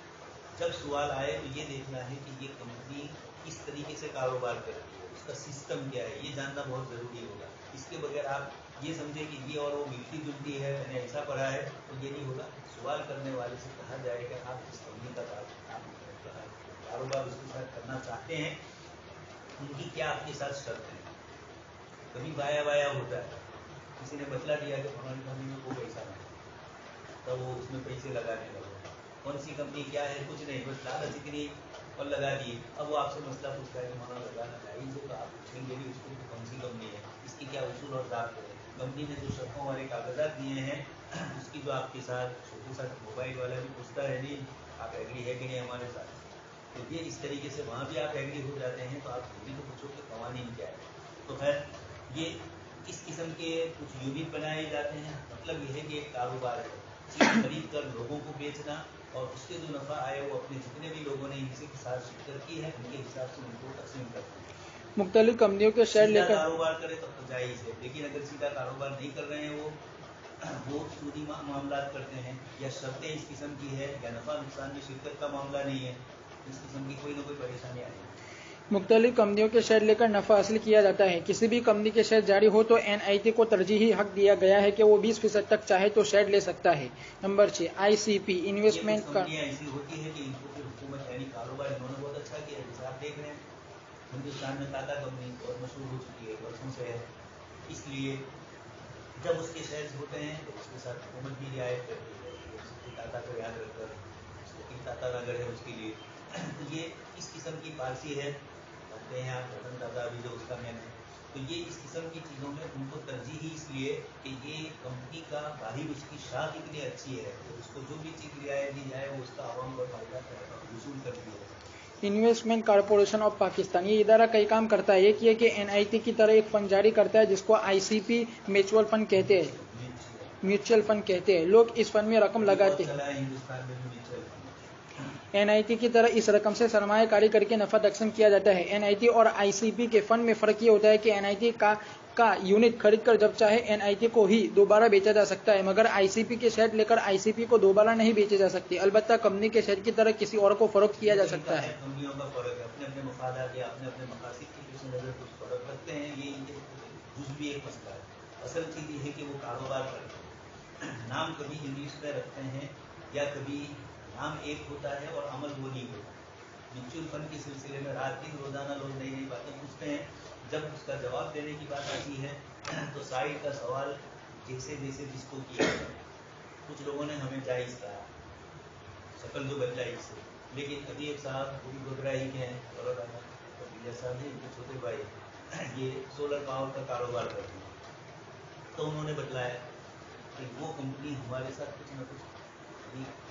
Speaker 2: जब सवाल आए तो ये देखना है कि ये कंपनी किस तरीके से कारोबार करती है, उसका सिस्टम क्या है, ये जानना बहुत ज़रूरी होगा। इसके बगैर आप ये समझे कि ये और वो मिलती जुलती है, मैंने ऐसा पढ़ा है, तो ये नहीं होगा। सवाल करने वाले से कहा जाए कि आप किस कंपनी का कारोबार उसके साथ करना चाहते हैं, उनकी क्या आपके साथ शर्त है। कभी बाया बाया होता है, किसी ने बतला दिया कि हमारी कंपनी में कोई पैसा नहीं, तब वो उसमें पैसे लगाने लगे। कौन सी कंपनी क्या है, कुछ नहीं, बस लालच इतनी और लगा दिए। अब वो आपसे मसला पूछता है कि माना लगाना चाहिए, तो आप पूछेंगे भी उसको कि कौन सी कंपनी है, इसकी क्या उसूल और ज़ाब्ते है, कंपनी ने जो शर्तों वाले कागजात दिए हैं उसकी जो आपके साथ छोटे साथ मोबाइल वाला भी पूछता है, नहीं आप एग्री है कि नहीं हमारे साथ, तो ये इस तरीके से वहाँ भी आप एग्री हो जाते हैं, तो आप भी तो पूछो कि कवानीन क्या है। तो खैर ये इस किस्म के कुछ यूनिट बनाए जाते हैं, मतलब यह है कि एक कारोबार है, चीज़ खरीद कर लोगों को बेचना और उससे जो नफा आए वो अपने जितने भी लोगों ने इनसे के साथ शिरकत की है उनके हिसाब से उनको तकसीम करते हैं।
Speaker 1: मुख्तलिफ कंपनियों के शेयर लेकर
Speaker 2: कारोबार करे तो जायज़ है, लेकिन अगर सीधा कारोबार नहीं कर रहे हैं वो सूदी मामला करते हैं या शर्तें इस किस्म की है या नफा नुकसान में शिरकत का मामला नहीं है, इस किस्म की कोई ना कोई परेशानी आएगी।
Speaker 1: मुख्तलिफ कंपनियों के शेयर लेकर नफा हासिल किया जाता है। किसी भी कंपनी के शेयर जारी हो तो NIT को तरजीही हक दिया गया है कि वो 20% तक चाहे तो शेयर ले सकता है। नंबर 6 ICP इन्वेस्टमेंट का
Speaker 2: ऐसी होती है कि इनको फिर हुकूमत यानी कारोबार इन्होंने बहुत अच्छा किया, जैसे आप देख रहे हैं हिंदुस्तान में टाटा कंपनी बहुत मशहूर हो चुकी है, वर्षों से है, इसलिए जब उसके शेयर्स होते हैं तो उसके साथ हुकूमत भी रियायत करती है, टाटा को याद रखकर टाटा नगर है उसके लिए। तो ये इस किस्म की पॉलिसी है, कहते हैं आप रतन टाटा भी जो उसका मैन है, तो ये इस किस्म की चीज़ों में उनको तरजीह इसलिए कि ये कंपनी का बाहर उसकी शाख इतनी अच्छी है तो उसको जो भी चीज़ रियायत दी जाए वो उसका आवाम पर फायदा वसूल करती है।
Speaker 1: इन्वेस्टमेंट कॉरपोरेशन ऑफ पाकिस्तान ये इदारा कई काम करता है। एक ये कि NIT की तरह एक फंड जारी करता है जिसको ICP म्यूचुअल फंड कहते हैं। लोग इस फंड में रकम लगाते हैं। NIT की तरह इस रकम से सरमायाकारी करके नफा तकसीम किया जाता है। NIT और ICP के फंड में फर्क ये होता है कि NIT का यूनिट खरीद कर जब चाहे NIT को ही दोबारा बेचा जा सकता है, मगर ICP के शेयर लेकर ICP को दोबारा नहीं बेचे जा सकते। अलबत्ता कंपनी के शेयर की तरह किसी और को फरोख्त किया जा सकता है।
Speaker 2: कंपनियों का फर्क है, अपने अपने मफादात या अपने अपने मकासद की पेश नज़र कुछ फर्क रखते हैं, ये इनके जुज़वी एक मसला है। असल चीज़ ये है कि वो कारोबार करते हैं, नाम कभी इंग्लिश में रखते हैं या कभी नाम एक होता है और अमल वो नहीं होता। म्यूचुअल फंड के सिलसिले में रात दिन रोजाना लोग नई नई बातें पूछते हैं, जब उसका जवाब देने की बात आती है तो साइड का सवाल जैसे जैसे जिसको किया जाए, कुछ लोगों ने हमें जायज़ कहा, शक्ल जो बन जाए इससे, लेकिन कभी एक साहब पूरी गोदरा ही के हैं और साहब नहीं, इनके छोटे भाई ये सोलर पावर का कारोबार करती है। तो उन्होंने बतलाया कि वो कंपनी हमारे साथ कुछ न कुछ,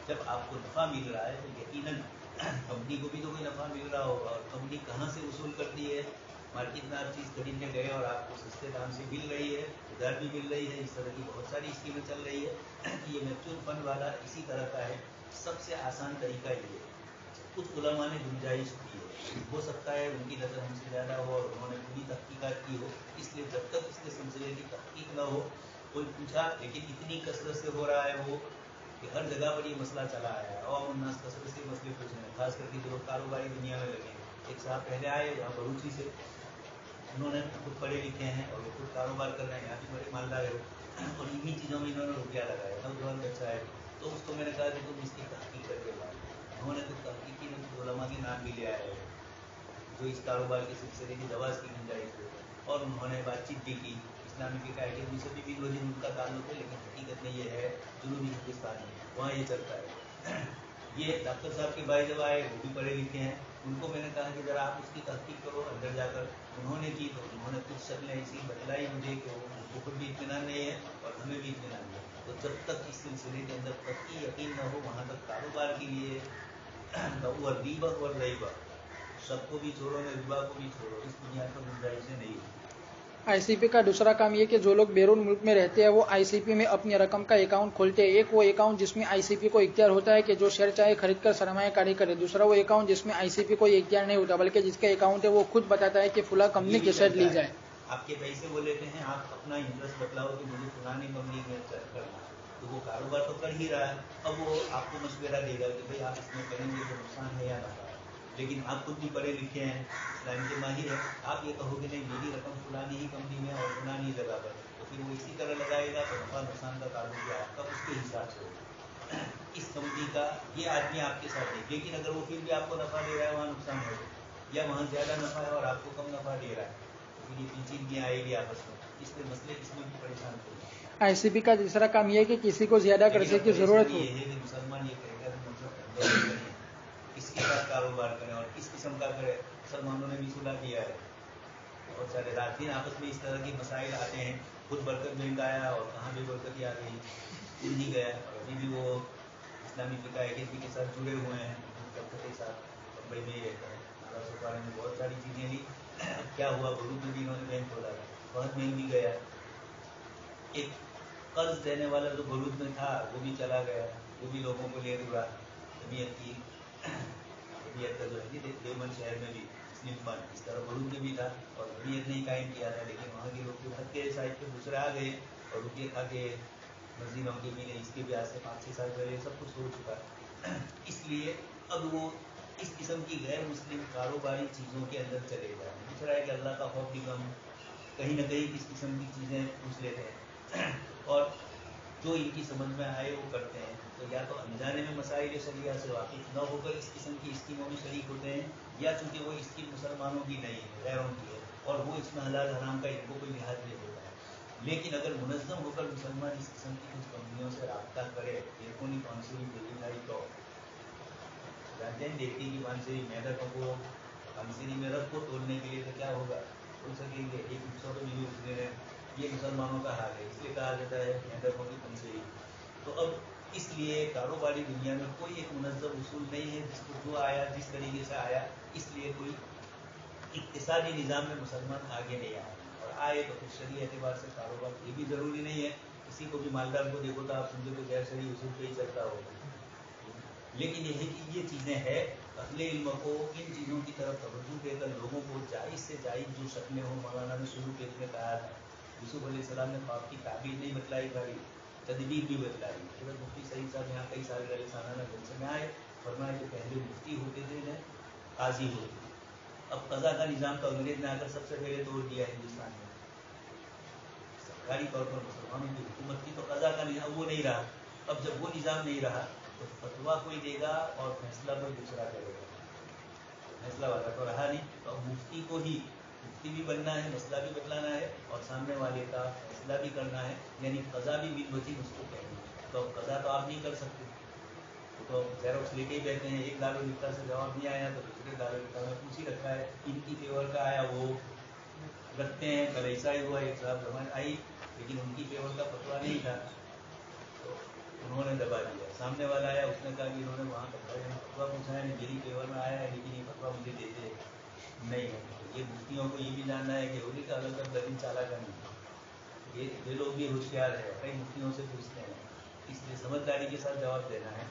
Speaker 2: जब आपको नफ़ा मिल रहा है तो यकीनन कंपनी को भी तो कोई नफ़ा मिल रहा होगा, और कंपनी कहाँ से वसूल करती है? मार्केट में आप चीज़ खरीदने गए और आपको सस्ते दाम से मिल रही है, उधार भी मिल रही है। इस तरह की बहुत सारी स्कीमें चल रही है। ये म्यूचुअल फंड वाला इसी तरह का है। सबसे आसान तरीका ये है। कुछ उलमा ने गुंजाइश की है, हो सकता है उनकी नज़र हमसे ज़्यादा हो और उन्होंने पूरी तहकीकात की हो, इसलिए जब तक इसके सिलसिले की तहकीक न हो, कोई पूछा, लेकिन इतनी कसरत से हो रहा है वो कि हर जगह पर ये मसला चला आया है। और उन्नास कसरत से मसले पूछ रहे हैं, खास करके जो कारोबारी दुनिया में लगे हैं। एक साहब पहले आए यहाँ बरूची से, उन्होंने खुद पढ़े लिखे हैं और वो खुद कारोबार कर रहे हैं, यहाँ भी बड़े मालदार है, और इन्हीं चीज़ों में इन्होंने रुपया लगाया। नौजवान बच्चा है, तो उसको मैंने कहा कि तुम इसकी तहकीक करके लाओ। उन्होंने कुछ तहकीकी में उलमा के नाम भी ले आए हैं जो इस कारोबार के सिलसिले की दवा की गुंजाइश हो, और उन्होंने बातचीत भी की। इस्लामिक अकेडमी से भी वजह उनका ताल्लुक है, लेकिन हकीकत में ये है जुनूबी हिंदुस्तान में, वहाँ ये चलता है। ये डॉक्टर साहब के भाई जब आए, वो भी पढ़े लिखे हैं, उनको मैंने कहा कि ज़रा आप उसकी तहकीक करो अंदर जाकर। उन्होंने की, तो उन्होंने कुछ शक्लें ऐसी बतलाई मुझे कि उनको खुद भी इत्मीनान नहीं है और हमें भी इत्मीनान नहीं है। तो जब तक इस सिलसिले के अंदर पक्की यकीन न हो, वहाँ तक कारोबार के लिए वो रीबा और रईबा, सबको भी छोड़ो, रिबा को भी छोड़ो, इस दुनिया पर गुंजाइश नहीं है।
Speaker 1: आईसीपी का दूसरा काम ये कि जो लोग बैरून मुल्क में रहते हैं वो आईसीपी में अपनी रकम का अकाउंट खोलते हैं। एक वो अकाउंट जिसमें आईसीपी को इख्तियार होता है कि जो शेयर चाहे खरीद कर सरमायाकारी करे। दूसरा वो अकाउंट जिसमें आईसीपी को इख्तियार नहीं होता, बल्कि जिसके अकाउंट है वो खुद बताता है कि फुला कंपनी की शेयर ली जाए।
Speaker 2: आपके पैसे वो लेते हैं, आप अपना इंटरेस्ट बतलाओ कि मुझे फलानी कंपनी में करना, तो वो कारोबार तो कर ही रहा है। अब वो आपको मशवरा देगा कि भाई आप इसमें करेंगे तो नुकसान है या नफा है। लेकिन आप खुद भी पढ़े लिखे हैं, इस्लाम के माहिर हैं, आप ये कहोगे नहीं मेरी रकम फलानी ही कंपनी में और फलानी जगह पर, तो फिर वो इसी तरह लगाएगा, तो नफा नुकसान का कानून क्या आपका उसके हिसाब से होगा। इस कंपनी का ये आदमी आपके साथ है, लेकिन अगर वो फिर भी आपको नफा दे रहा है, वहाँ नुकसान होगा, या वहाँ ज़्यादा नफा है और आपको कम नफा दे रहा है, तो फिर ये पेचीदगी आएगी आपस में। इसलिए मसले इसमें भी परेशान होगा।
Speaker 1: आईसीपी का तीसरा काम यह है कि किसी को ज्यादा कर्जे की जरूरत हो,
Speaker 2: ये है कि मुसलमान ये कहेगा कि मतलब किसके साथ कारोबार करें और किस किस्म का करें। मुसलमानों ने भी सुलह किया है, बहुत सारे रात आपस में इस तरह के मसाइल आते हैं। खुद बरकत बैंक आया और कहाँ भी बरकत आ गई, उड़ ही गया। और अभी भी वो इस्लामी फिका अकेडमी के साथ जुड़े हुए हैं, बरकत के साथ बम्बई में ही रहता है। नाला सोपारा में बहुत सारी चीज़ें ली। क्या हुआ, बरूद में भी इन्होंने बैंक खोला था, बहुत बैंक भी गया। एक कर्ज देने वाला जो बरूद में था वो भी चला गया, वो भी लोगों को ले उड़ा। जमीयत का जो है देवबंद शहर में भी मुस्लिम फंड इस तरह बरूद में भी था और जमीयत ने ही कायम किया था, लेकिन वहाँ के लोग जो थक गए साइड पे दूसरे आ गए और रुपये खा के मस्जिदों के भी नहीं, इसके भी आज से 5-6 साल पहले सब कुछ हो चुका। इसलिए अब वो इस किस्म की गैर मुस्लिम कारोबारी चीज़ों के अंदर चले जाए। दूसरा है कि अल्लाह का खौफ भी कम, कहीं ना कहीं इस किस्म की चीज़ें पूछ लेते हैं और जो इनकी समझ में आए वो करते हैं। तो या तो अनजाने में मसाइल शरिया से वाकिफ न होकर इस किस्म की स्कीमों में शरीक होते हैं, या चूँकि वो स्कीम मुसलमानों की नहीं है, गैरों की है, और वो इसमें हलाल हराम का इनको कोई लिहाज नहीं होता है। लेकिन अगर मुनज़्ज़म होकर मुसलमान इस किस्म की कुछ कंपनियों से रब्ता करे, इलेक्ट्रॉनिक काउंसिल बेबीलाई तो जानते हैं, देखती कि मानसरी मेहनत को काउंसिल में रख को तोड़ने के लिए तो क्या होगा, बोल सकेंगे एक हिस्सा तो मिली उसने, ये मुसलमानों का हाल है। इसलिए कहा जाता है मेहनतों की पंसरी। तो अब इसलिए कारोबारी दुनिया में कोई एक मुनज़्ज़म उसूल नहीं है जिसको जो आया जिस तरीके से आया, इसलिए कोई इक्तिसादी निज़ाम में मुसलमान आगे नहीं आए, और आए तो फिर शरीय एतबार से कारोबार ये भी ज़रूरी नहीं है। किसी को भी मालदार को देखो तो आप समझो तो गैर शरीय उसूल पे ही चलता होगा। लेकिन ये है कि ये चीज़ें हैं, अहले इल्म को इन चीज़ों की तरफ तवज्जो देकर लोगों को जायज़ से जायज़ जो शक्लें हो, मौलाना ने शुरू के इसमें कहा था, यूसुफ अलैहिस्सलाम ने ख्वाब की ताबीर नहीं बतलाई, खाली तदबीर भी बतलाई। तो मुफ्ती सईद साहब यहाँ कई साल पहले सालाना जलसे में आए, फरमाए कि पहले मुफ्ती होते थे न काजी होते, अब कज़ा का निज़ाम तो अंग्रेज ने आकर सबसे पहले तोड़ दिया हिंदुस्तान में। सरकारी तौर पर मुसलमानों की हुकूमत की तो कज़ा का निज़ाम वो नहीं रहा। अब जब वो निज़ाम नहीं रहा तो फतवा कोई देगा और फैसला कोई दूसरा करेगा, फैसला वाला तो रहा नहीं। तो अब मुफ्ती को ही मुफ्ती भी बनना है, मसला भी बतलाना है और सामने वाले का फैसला भी करना है, यानी कज़ा भी बिलवती उसको कहनी है। तो अब कज़ा तो आप नहीं कर सकते, तो ज़ेरोक्स लेके ही बैठे हैं। एक दारुल इफ्ता से जवाब नहीं आया तो दूसरे दारुल इफ्ता में पूछ ही रखा है, इनकी फेवर का आया वो रखते हैं। कल ऐसा ही हुआ, एक साहब जमान आई लेकिन उनकी पेवर का फतवा नहीं था तो उन्होंने दबा दिया। सामने वाला आया, उसने कहा कि इन्होंने वहाँ फतवा पूछा है, मेरी पेवर में आया है लेकिन ये फतवा मुझे देते नहीं है। तो ये मुफ्तियों को ये भी जानना है कि होली का अलग अलग लगिन चाला करनी, ये लोग भी होशियार है, कई मुफ्तियों से पूछते हैं, इसलिए समझदारी के साथ जवाब देना है।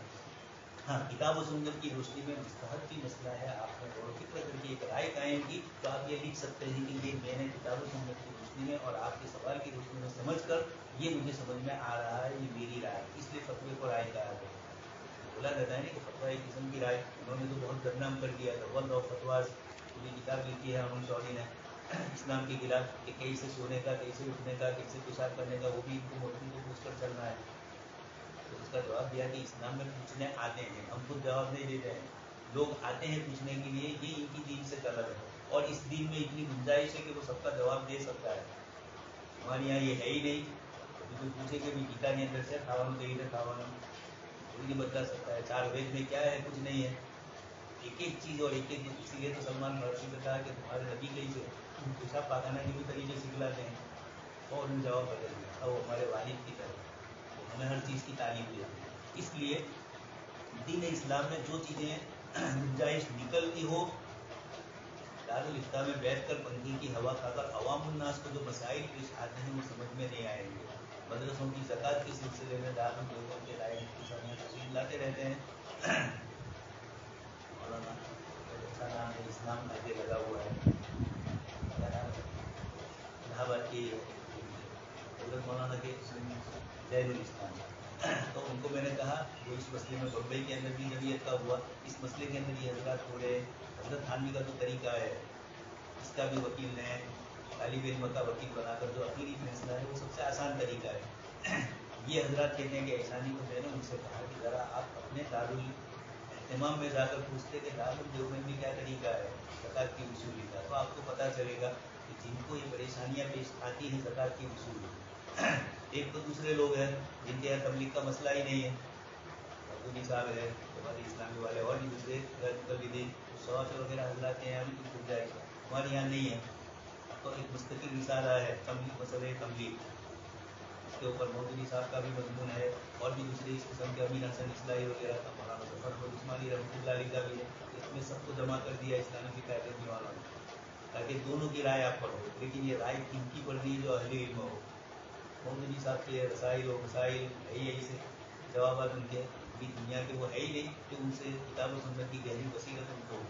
Speaker 2: हाँ, किताब व सुन्नत की रोशनी में मुस्तहब की मसला है, आपने गौर फिक्र करके एक राय कायम की तो आप ये लिख सकते हैं कि ये मैंने किताब व सुन्नत की रोशनी में और आपके सवाल की रोशनी में समझ कर ये मुझे समझ में आ रहा है, ये मेरी राय, इसलिए फतवे को राय कहा गया। बोला जाता है ना कि फतवा एक किस्म की राय, उन्होंने तो बहुत बदनाम कर दिया था। वर्ल्ड ऑफ फतवाज पूरी किताब लिखी है अमन चौधरी ने इस्लाम के खिलाफ, कि कैसे सोने का, कैसे उठने का, कैसे पेशाब करने का, वो भी इनको मुफ्ती को पूछ कर चलना है। तो उसका जवाब दिया कि इस्लाम में पूछने आते हैं, हम खुद जवाब नहीं देते हैं, लोग आते हैं पूछने के लिए, ये इनकी दीन से तलब है और इस दीन में इतनी गुंजाइश है कि वो सबका जवाब दे सकता है। हमारे यहाँ ये है ही नहीं, तो पूछे कि भी गीता के अंदर से खावानो चाहिए खावानो, कोई नहीं बता सकता है। 4 वेद में क्या है, कुछ नहीं है, एक एक चीज़ और एक एक, इसीलिए तो सलमान फारसी ने कहा कि तुम्हारे नबी कैसे पेशाब पाखाना के भी तरीके सिखलाते हैं, और उन्होंने जवाब बदल दिया, और वो हमारे वालिद की तरह हमें हर चीज़ की तालीम देती है। इसलिए दीन इस्लाम में जो चीज़ें गुंजाइश निकलती हो, दारुल इफ्ता में बैठ कर पंखे की हवा खाकर अवामुन्नास को जो मसाइल पेश आते हैं वो समझ में नहीं आएंगे। मदरसों की ज़कात के सिलसिले में दारुल लोगों के राय तफसील लाते रहते हैं। मौलाना अच्छा नाम है, इस्लाम आगे लगा हुआ है, इलाहाबाद की हजरत मौलाना के जैनुल इस्लाम। तो उनको मैंने कहा वो इस मसले में बम्बई के अंदर भी जमीयत का हुआ, इस मसले के अंदर ये हजरत थोड़े, हजरत थानवी का जो तरीका है इसका भी वकील ने तालिब इल्म का वकील बनाकर जो अखीरी फैसला है वो सबसे आसान तरीका है। ये हजरत कहते हैं कि ऐसानी को मैंने उनसे कहा कि ज़रा आप अपने दारुल इमाम में जाकर पूछते कि दारुल देवबंद में क्या तरीका है ज़कात की वसूली का, तो आपको पता चलेगा कि जिनको ये परेशानियाँ पेश आती हैं ज़कात की वसूली, एक तो दूसरे लोग हैं जिनके यहाँ तबलीग का मसला ही नहीं है, अब्दुल साहब है, हमारे इस्लामी वाले और भी दूसरे विधि शौच वगैरह हजरात हैं, अभी कुछ गुंजाइश है, हमारे यहाँ नहीं है। तो एक मुस्तकिल रिसाला है तबलीग मसले तबलीग, इसके ऊपर मौदूदी साहब का भी मजमून है और भी दूसरे इस किस्म के अमीन हसन इस्लाई वगैरह का, मौलाना ज़फ़र उस्मानी रहमतुल्लाह अलैह का भी है। इसमें सबको जमा कर दिया इस्लामी की अकेडमी वालों ने ताकि दोनों की राय आप पढ़ो, लेकिन ये राय किनकी पढ़नी है जो अहले इल्म हो। मौदूदी साहब के रसाइल व मसाइल है ही ऐसे जवाब उनके भी दुनिया के वो है ही नहीं कि उनसे किताब व सुन्नत की गहरी बसीरत उनको हो।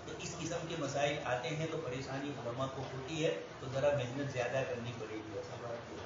Speaker 2: तो इस किस्म के मसाइल आते हैं तो परेशानी उलमा को होती है, तो ज़रा मेहनत ज़्यादा करनी पड़ेगी। ऐसा बात है।